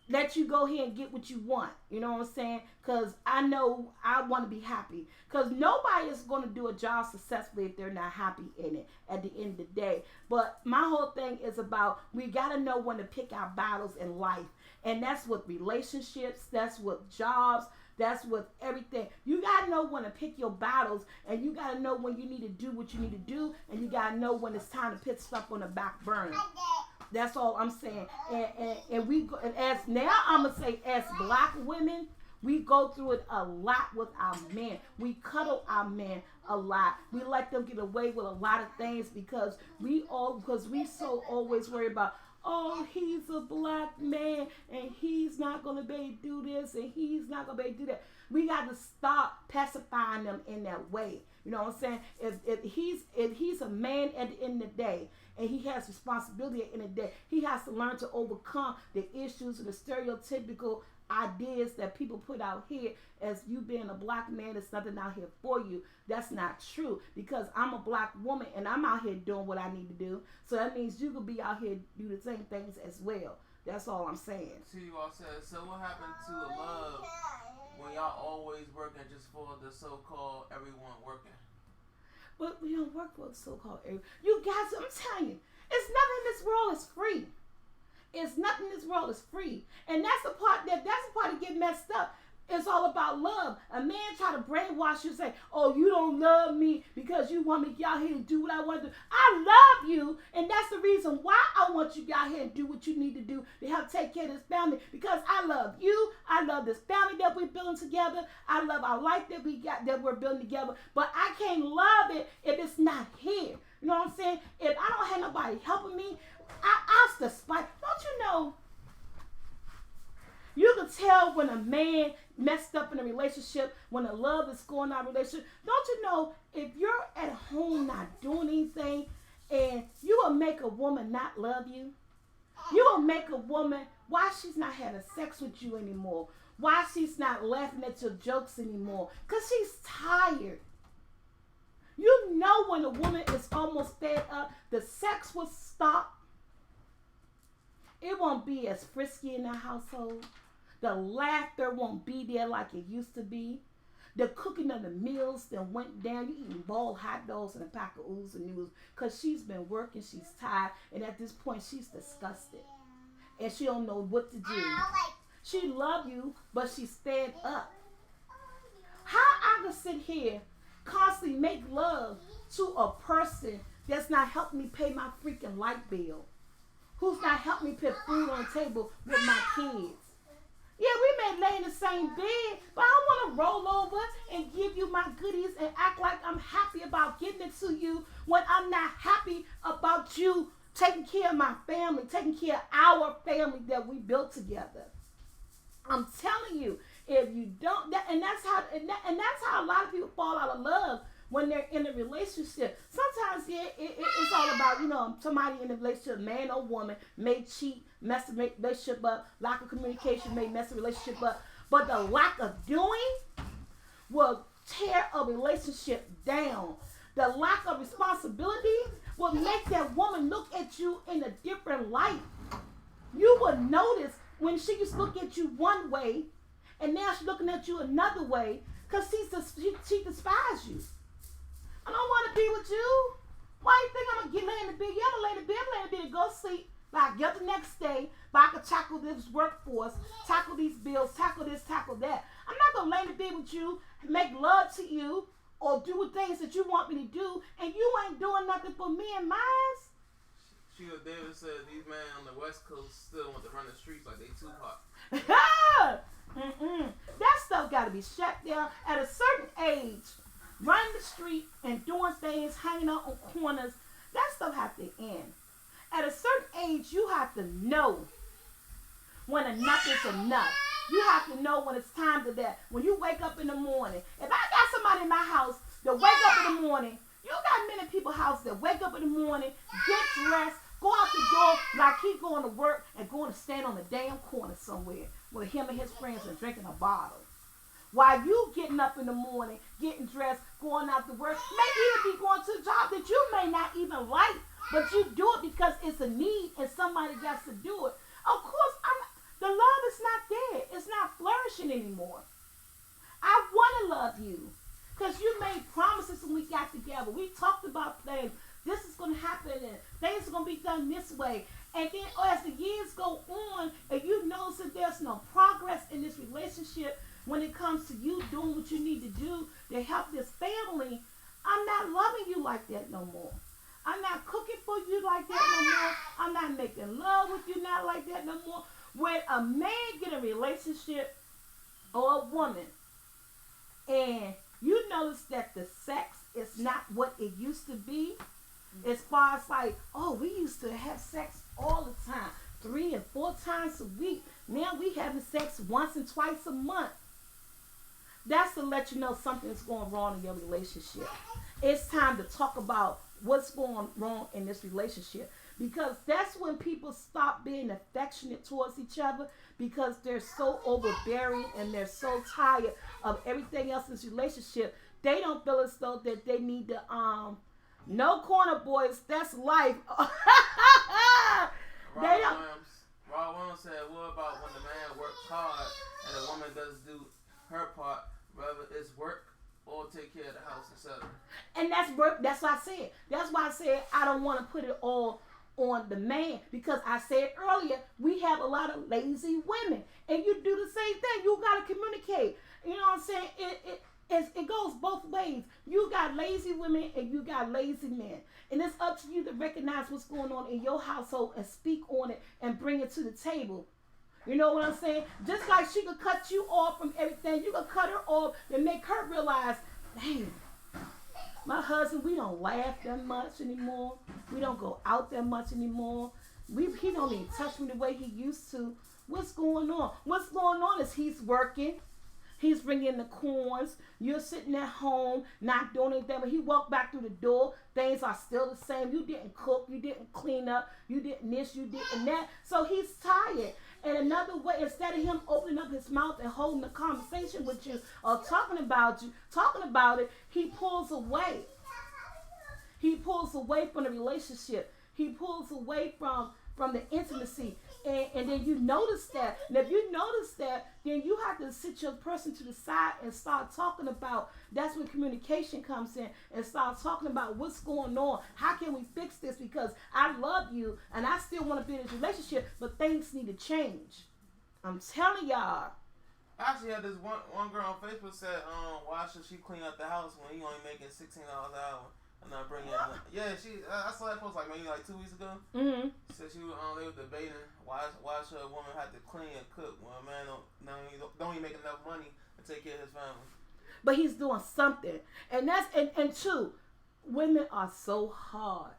Let you go ahead and get what you want. You know what I'm saying? Because I know I want to be happy. Because nobody is going to do a job successfully if they're not happy in it at the end of the day. But my whole thing is about we got to know when to pick our battles in life. And that's with relationships. That's with jobs. That's with everything. You got to know when to pick your battles. And you got to know when you need to do what you need to do. And you got to know when it's time to put stuff on the back burner. That's all I'm saying. And we go, and as now I'm gonna say as black women, we go through it a lot with our men. We cuddle our men a lot. We let them get away with a lot of things because we so always worry about, oh, he's a black man and he's not gonna be able to do this and he's not gonna be able to do that. We got to stop pacifying them in that way. You know what I'm saying? If he's a man at the end of the day, and he has responsibility at the end of the day, he has to learn to overcome the issues and the stereotypical ideas that people put out here as you being a black man, there's nothing out here for you. That's not true, because I'm a black woman and I'm out here doing what I need to do. So that means you could be out here do the same things as well. That's all I'm saying. See, you all said, so what happened to the love when y'all always working just for the so-called everyone working? But we don't work for the so-called everyone. You guys, I'm telling you, it's nothing in this world is free. It's nothing in this world is free. And that's the part that get messed up. It's all about love. A man try to brainwash you and say, oh, you don't love me because you want me to get out here and do what I want to do. I love you, and that's the reason why I want you to get out here and do what you need to do to help take care of this family, because I love you. I love this family that we're building together. I love our life that we're building together. But I can't love it if it's not here. You know what I'm saying? If I don't have nobody helping me, I'll despise. Don't you know? You can tell when a man messed up in a relationship, when the love is going out of a relationship. Don't you know, if you're at home not doing anything, and you will make a woman not love you, you will make a woman, why she's not having sex with you anymore, why she's not laughing at your jokes anymore, because she's tired. You know when a woman is almost fed up, the sex will stop. It won't be as frisky in the household. The laughter won't be there like it used to be. The cooking of the meals that went down. You eating boiled hot dogs and a pack of oodles and noodles because she's been working, she's tired, and at this point she's disgusted. And she don't know what to do. She love you, but she's fed up. How I can sit here, constantly make love to a person that's not helping me pay my freaking light bill, who's not helping me put food on the table with my kids? Yeah, we may lay in the same bed, but I want to roll over and give you my goodies and act like I'm happy about getting it to you when I'm not happy about you taking care of my family, taking care of our family that we built together. I'm telling you, if you don't, and that's how, and that's how a lot of people fall out of love when they're in a relationship. Sometimes, yeah, it's all about somebody in a relationship, man or woman, may cheat, mess the relationship up, lack of communication may mess the relationship up, but the lack of doing will tear a relationship down. The lack of responsibility will make that woman look at you in a different light. You will notice when she used to look at you one way and now she's looking at you another way because she despises you. I don't want to be with you. Why do you think I'm going to lay in the bed? Yeah, I'm going to lay in the bed. I'm going to lay in the bed and go sleep. But I get the next day, but I can tackle this workforce, tackle these bills, tackle this, tackle that. I'm not going to lay in the bed with you, make love to you, or do things that you want me to do, and you ain't doing nothing for me and mine. Sheila Davis said these men on the West Coast still want to run the streets like they Tupac. That stuff got to be shut down at a certain age. Running the street and doing things, hanging out on corners, that stuff have to end. At a certain age, you have to know when enough is enough. You have to know when it's time to that. When you wake up in the morning, if I got somebody in my house that wake up in the morning, you got many people's houses that wake up in the morning, get dressed, go out the door like he going to work and going to stand on the damn corner somewhere with him and his friends and drinking a bottle. While you getting up in the morning, getting dressed, going out to work, may even be going to a job that you may not even like, but you do it because it's a need and somebody got to do it. Of course, the love is not there. It's not flourishing anymore. I want to love you because you made promises when we got together. We talked about things. This is going to happen and things are going to be done this way. And then as the years go on and you notice that there's no progress in this relationship when it comes to you doing what you need to do to help this family, I'm not loving you like that no more. I'm not cooking for you like that no more. I'm not making love with you not like that no more. When a man get a relationship or a woman and you notice that the sex is not what it used to be, as far as like, oh, we used to have sex all the time, 3 and 4 times a week. Now we having sex once and twice a month. That's to let you know something's going wrong in your relationship. It's time to talk about what's going wrong in this relationship. Because that's when people stop being affectionate towards each other because they're so overbearing and they're so tired of everything else in this relationship. They don't feel as though that they need to, no corner boys, that's life. They don't. Rob Williams said, what about when the man works hard and the woman does do her part, whether it's work or take care of the house, etc. And that's why I said. That's why I said I don't want to put it all on the man because I said earlier we have a lot of lazy women and you do the same thing. You got to communicate. You know what I'm saying? It goes both ways. You got lazy women and you got lazy men. And it's up to you to recognize what's going on in your household and speak on it and bring it to the table. You know what I'm saying? Just like she could cut you off from everything, you could cut her off and make her realize, damn, my husband, we don't laugh that much anymore. We don't go out that much anymore. He don't even touch me the way he used to. What's going on? What's going on is he's working. He's bringing the corns. You're sitting at home, not doing anything. When he walked back through the door, things are still the same. You didn't cook. You didn't clean up. You didn't this. You didn't that. So he's tired. And another way, instead of him opening up his mouth and holding a conversation with you or talking about it, he pulls away. He pulls away from the relationship. He pulls away from the intimacy. And then you notice that. And if you notice that, then you have to sit your person to the side and start talking about, that's when communication comes in, and start talking about what's going on. How can we fix this? Because I love you and I still want to be in this relationship, but things need to change. I'm telling y'all. I actually had this one girl on Facebook said, why should she clean up the house when he only making $16 an hour? I'm not bringing it. Yeah, I saw that post like maybe like 2 weeks ago. Mm-hmm. She said they were debating why should a woman have to clean and cook when a man don't even make enough money to take care of his family. But he's doing something, and that's and two, women are so hard,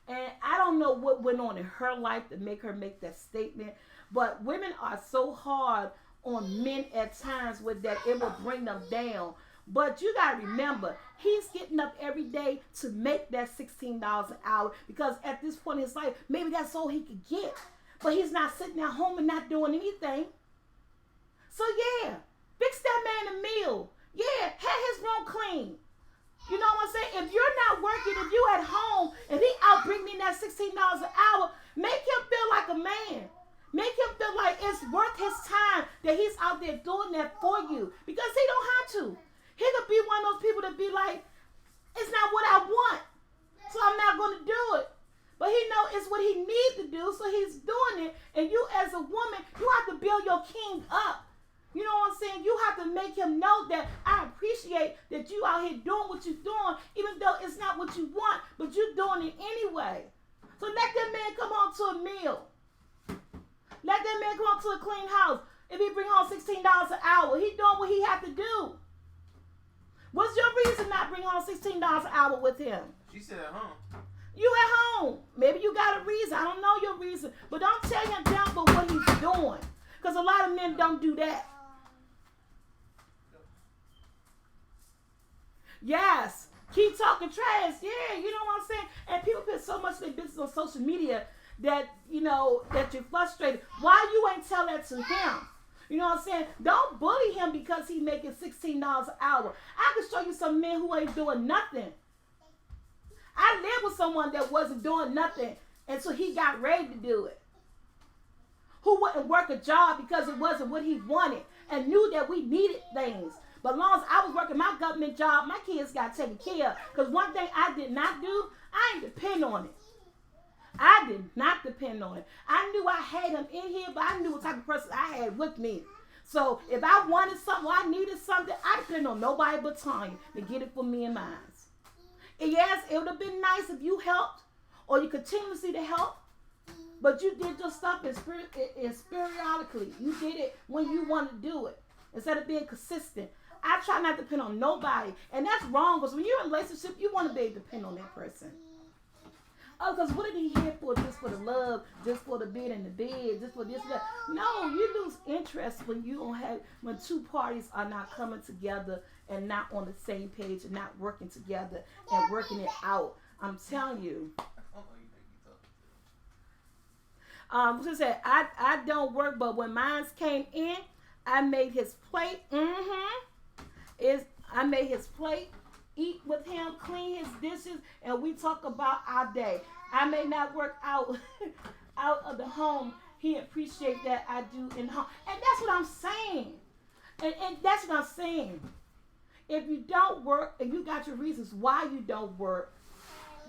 and I don't know what went on in her life to make her make that statement. But women are so hard on men at times with that it will bring them down. But you gotta remember, he's getting up every day to make that $16 an hour because at this point in his life, maybe that's all he could get. But he's not sitting at home and not doing anything. So yeah, fix that man a meal. Yeah, have his room clean. You know what I'm saying? If you're not working, if you at home and he out bringing in that $16 an hour, make him feel like a man. Make him feel like it's worth his time that he's out there doing that for you because he don't have to. He could be one of those people that be like, it's not what I want, so I'm not going to do it. But he know it's what he needs to do, so he's doing it. And you as a woman, you have to build your king up. You know what I'm saying? You have to make him know that I appreciate that you out here doing what you're doing, even though it's not what you want, but you're doing it anyway. So let that man come home to a meal. Let that man come home to a clean house. If he bring home $16 an hour, he doing what he have to do. What's your reason not bring home $16 an hour with him? She said at home. You at home. Maybe you got a reason. I don't know your reason. But don't tear him down for what he's doing. Because a lot of men don't do that. Yes. Keep talking trash. Yeah, you know what I'm saying? And people put so much of their business on social media that, you know, that you're frustrated. Why you ain't tell that to him? You know what I'm saying? Don't bully him because he making $16 an hour. I can show you some men who ain't doing nothing. I lived with someone that wasn't doing nothing until he got ready to do it. Who wouldn't work a job because it wasn't what he wanted and knew that we needed things. But as long as I was working my government job, my kids got taken care of. Because one thing I did not do, I ain't depend on it. I did not depend on it. I knew I had him in here, but I knew what type of person I had with me. So if I wanted something or I needed something, I depend on nobody but Tanya to get it for me and mine. And yes, it would have been nice if you helped or you continuously to help, but you did your stuff periodically. You did it when you wanted to do it instead of being consistent. I try not to depend on nobody, and that's wrong because when you're in a relationship, you want to be able to depend on that person. Oh, because what are they here for? Just for the love, just for the bed in the bed, just for this, that. No, you lose interest when you don't have, when two parties are not coming together and not on the same page and not working together and working it out. I'm telling you. She said, I don't work, but when mine came in, I made his plate. I made his plate. Eat with him, clean his dishes, and we talk about our day. I may not work out of the home. He appreciate that I do in home. And that's what I'm saying. And that's what I'm saying. If you don't work and you got your reasons why you don't work,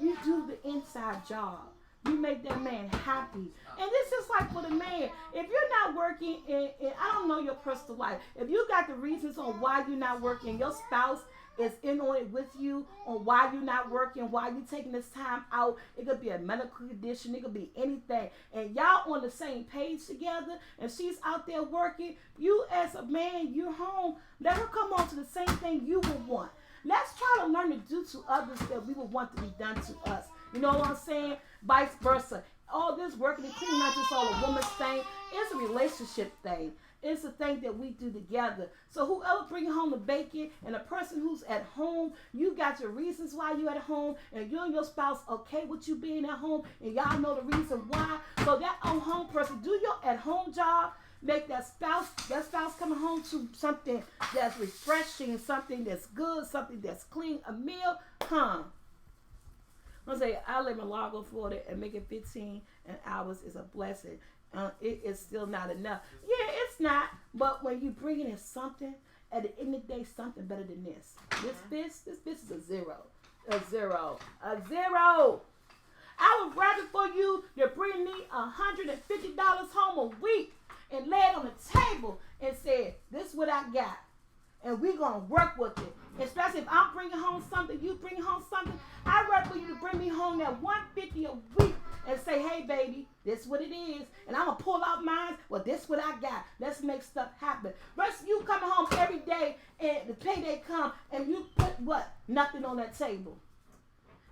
you do the inside job. You make that man happy. And this is like for the man. If you're not working, and I don't know your personal life, if you got the reasons on why you're not working, your spouse is in on it with you on why you're not working, why you're taking this time out. It could be a medical condition, it could be anything. And y'all on the same page together, and she's out there working. You as a man, you're home. Let her come on to the same thing you would want. Let's try to learn to do to others that we would want to be done to us. You know what I'm saying? Vice versa. All this working and cleaning, not just all a woman's thing. It's a relationship thing. It's a thing that we do together. So whoever bring home the bacon and a person who's at home, you got your reasons why you at home, and you and your spouse okay with you being at home, and y'all know the reason why. So that home person, do your at home job. Make that spouse coming home to something that's refreshing, something that's good, something that's clean, a meal. I say I live in Largo, Florida, and making 15 hours is a blessing. It is still not enough. Yeah, it's not. But when you bring in something, at the end of the day, something better than this. This is a zero. A zero. I would rather for you to bring me $150 home a week and lay it on the table and say, this is what I got. And we're going to work with it. Especially if I'm bringing home something, you bring home something. I'd rather for you to bring me home that 150 a week and say, hey baby, this what it is. And I'm gonna pull out mine. Well, this what I got. Let's make stuff happen. Versus you coming home every day and the payday come and you put what? Nothing on that table.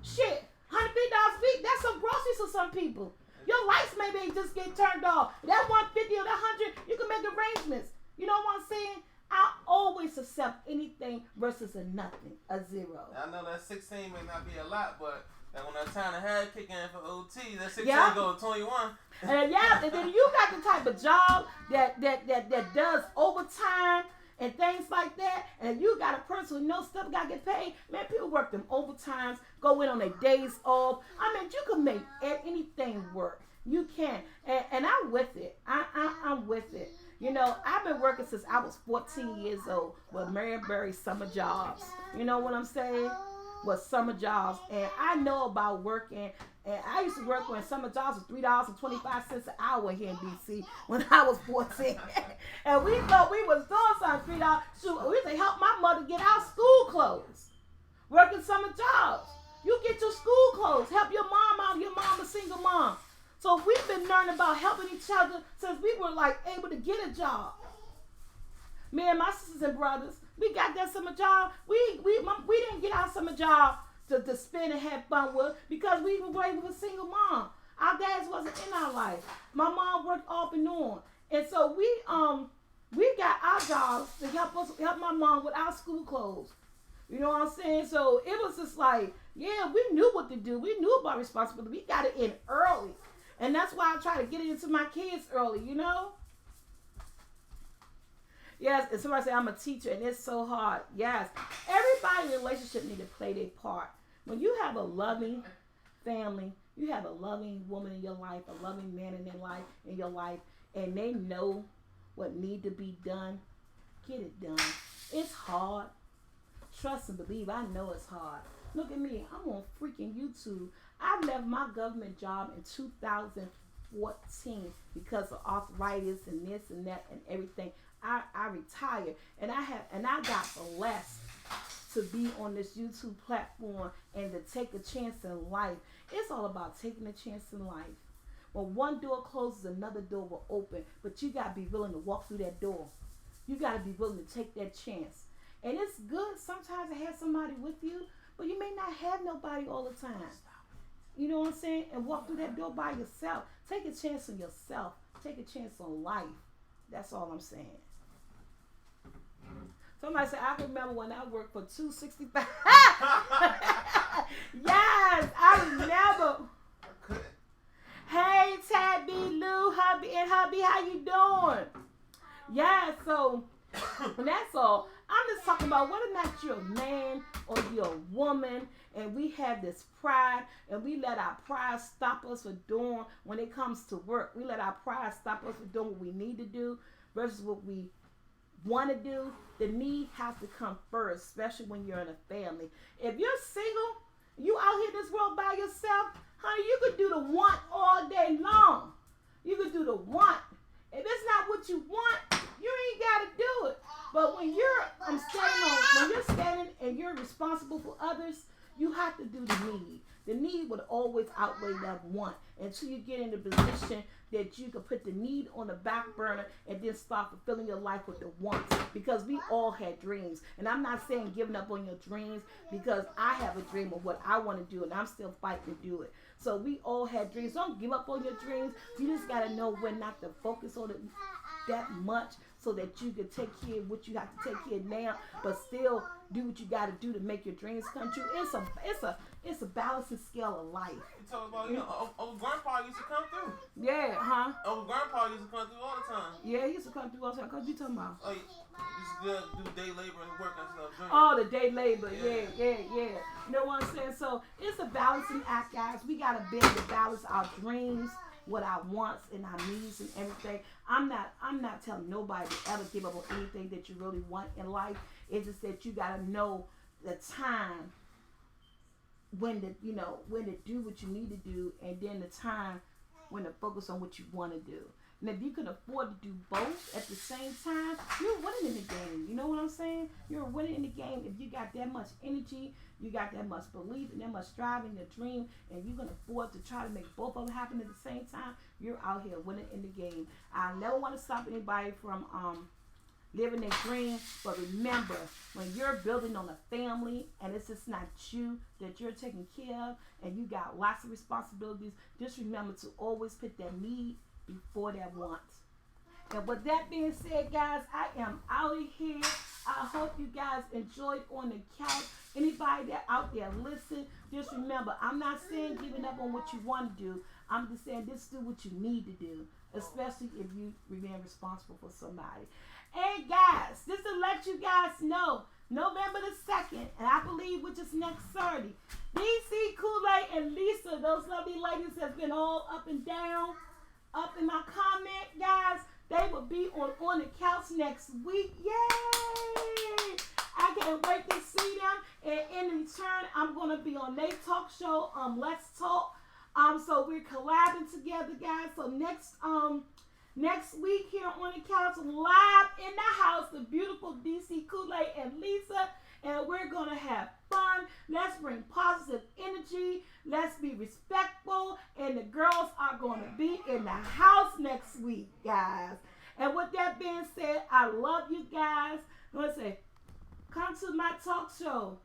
Shit. $150 a week, that's some groceries for some people. Your lights maybe just get turned off. That 150 or that 100, you can make arrangements. You know what I'm saying? I always accept anything versus a nothing, a zero. I know that 16 may not be a lot, but when that time and a half kick in for OT, that 16 go to 21. And then you got the type of job that does overtime and things like that, and you got a person who knows stuff got to get paid. Man, people work them overtimes, go in on their days off. I mean, you can make anything work. You can, and I'm with it. I'm with it. You know, I've been working since I was 14 years old with Maryberry summer jobs. You know what I'm saying? With summer jobs, and I know about working. And I used to work when summer jobs was $3.25 an hour here in DC when I was 14. And we thought we was doing something, $3. Shoot, we used to help my mother get our school clothes. Working summer jobs. You get your school clothes. Help your mom out. Your mom a single mom. So we've been learning about helping each other since we were like able to get a job. Me and my sisters and brothers, we got that summer job. We didn't get our summer job to spend and have fun with because we were raised with a single mom. Our dads wasn't in our life. My mom worked off and on. And so we got our jobs to help my mom with our school clothes. You know what I'm saying? So it was just like, yeah, we knew what to do. We knew about responsibility. We got it in early. And that's why I try to get it into my kids early, you know? Yes, and somebody say I'm a teacher and it's so hard. Yes, everybody in a relationship need to play their part. When you have a loving family, you have a loving woman in your life, a loving man in your life, and they know what need to be done, get it done. It's hard. Trust and believe. I know it's hard. Look at me. I'm on freaking YouTube. I left my government job in 2014 because of arthritis and this and that and everything. I retired and I got blessed to be on this YouTube platform and to take a chance in life. It's all about taking a chance in life. When one door closes, another door will open, but you got to be willing to walk through that door. You got to be willing to take that chance. And it's good sometimes to have somebody with you, but you may not have nobody all the time. You know what I'm saying? And walk through that door by yourself. Take a chance on yourself. Take a chance on life. That's all I'm saying. Somebody said, I can remember when I worked for $2.65. Yes, I remember. Hey, Tabby, Lou, hubby, and hubby, how you doing? Yeah, so that's all. I'm just talking about whether or not you're a man or you're a woman, and we have this pride, and we let our pride stop us from doing when it comes to work. We let our pride stop us from doing what we need to do versus what we want to do. The need has to come first, especially when you're in a family. If you're single, you out here in this world by yourself, honey, you could do the want all day long. You could do the want. If it's not what you want, you ain't got to do it. But when you're standing and you're responsible for others, you have to do the need. The need would always outweigh that want until you get in the position that you can put the need on the back burner and then start fulfilling your life with the wants. Because we all had dreams. And I'm not saying giving up on your dreams, because I have a dream of what I want to do and I'm still fighting to do it. So we all had dreams. Don't give up on your dreams. You just got to know when not to focus on it that much so that you can take care of what you have to take care of now, but still do what you got to do to make your dreams come true. It's a balancing scale of life. You talk about, old grandpa used to come through. Yeah, huh? Old grandpa used to come through all the time. Yeah, he used to come through all the time. What you talking about? Oh, he used to do day labor and work and stuff. Drink. Oh, the day labor. Yeah. You know what I'm saying? So it's a balancing act, guys. We got to be able to balance our dreams, what our wants and our needs and everything. I'm not telling nobody to ever give up on anything that you really want in life. It's just that you got to know the time when to do what you need to do, and then the time when to focus on what you want to do. And if you can afford to do both at the same time, you're winning in the game. You know what I'm saying? You're winning in the game if you got that much energy, you got that much belief and that much drive in your dream, and you can afford to try to make both of them happen at the same time. You're out here winning in the game. I never want to stop anybody from living their dream, but remember, when you're building on a family and it's just not you that you're taking care of, and you got lots of responsibilities, just remember to always put that need before that want. And with that being said, guys, I am out of here. I hope you guys enjoyed on the couch. Anybody that out there listen, just remember, I'm not saying giving up on what you want to do. I'm just saying just do what you need to do, especially if you remain responsible for somebody. And guys, just to let you guys know, November the 2nd, and I believe which is next Saturday, DC, Kool-Aid, and Lisa, those lovely ladies have been all up and down, up in my comment, guys. They will be on the couch next week. Yay! I can't wait to see them. And in return, I'm going to be on their talk show, Let's Talk. So we're collabing together, guys. So next week here on the couch, live in the house, the beautiful DC, Kool-Aid, and Lisa. And we're going to have fun. Let's bring positive energy. Let's be respectful. And the girls are going to be in the house next week, guys. And with that being said, I love you guys. I'm going to say, come to my talk show.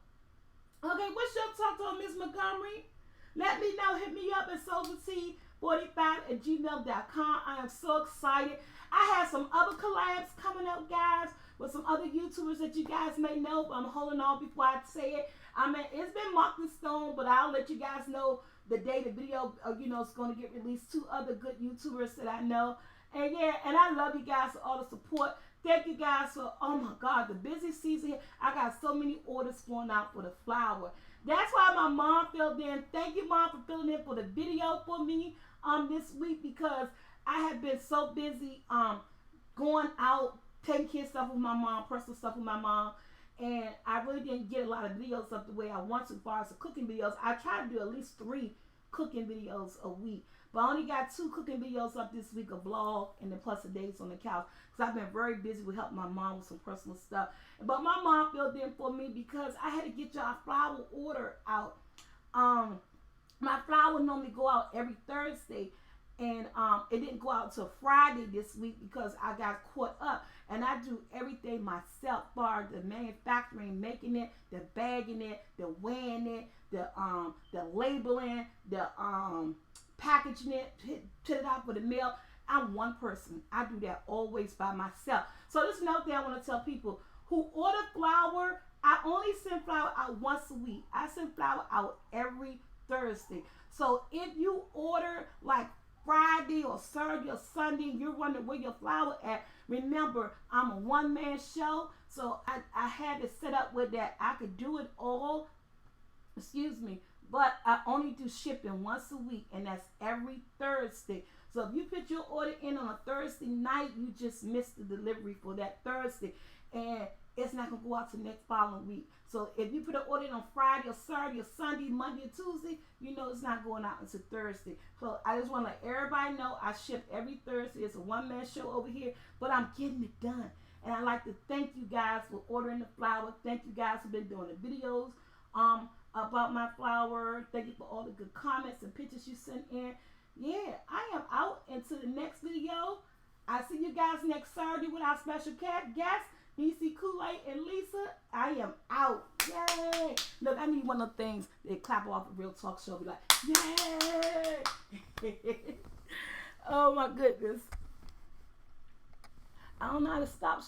Okay, what's your talk show, Miss Montgomery? Let me know. Hit me up at SoulfulT45@gmail.com. I am so excited. I have some other collabs coming up, guys, with some other YouTubers that you guys may know, but I'm holding on before I say it. I mean, it's been marked in stone, but I'll let you guys know the day the video, is going to get released. 2 other good YouTubers that I know. And yeah, and I love you guys for all the support. Thank you guys for, oh my God, the busy season here. I got so many orders going out for the flower. That's why my mom filled in. Thank you, Mom, for filling in for the video for me this week, because I have been so busy going out, taking care of stuff with my mom, personal stuff with my mom, and I really didn't get a lot of videos up the way I want to as far as the cooking videos. I try to do at least 3 cooking videos a week, but I only got 2 cooking videos up this week, a vlog, and then plus the days on the couch, because I've been very busy with helping my mom with some personal stuff. But my mom filled in for me because I had to get y'all flower order out. My flower normally go out every Thursday, and it didn't go out till Friday this week because I got caught up. And I do everything myself, far the manufacturing, making it, the bagging it, the weighing it, the labeling, the packaging it, put it out for the mail. I'm one person. I do that always by myself. So this is another thing I want to tell people who order flour. I only send flour out once a week. I send flour out every Thursday. So if you order like Friday or Saturday or Sunday, and you're wondering where your flour at, remember, I'm a one-man show, so I have it set up with that I could do it all, but I only do shipping once a week, and that's every Thursday. So if you put your order in on a Thursday night, you just missed the delivery for that Thursday, and it's not going to go out to the next following week. So if you put an order in on Friday or Saturday or Sunday, Monday or Tuesday, you know it's not going out until Thursday. So I just want to let everybody know I ship every Thursday. It's a one-man show over here, but I'm getting it done. And I'd like to thank you guys for ordering the flour. Thank you guys for been doing the videos about my flour. Thank you for all the good comments and pictures you sent in. Yeah, I am out into the next video. I see you guys next Saturday with our special guest, DC, Kool-Aid, and Lisa. I am out. Yay! Look, I need one of the things they clap off a real talk show. Be like, yay! Oh my goodness. I don't know how to stop.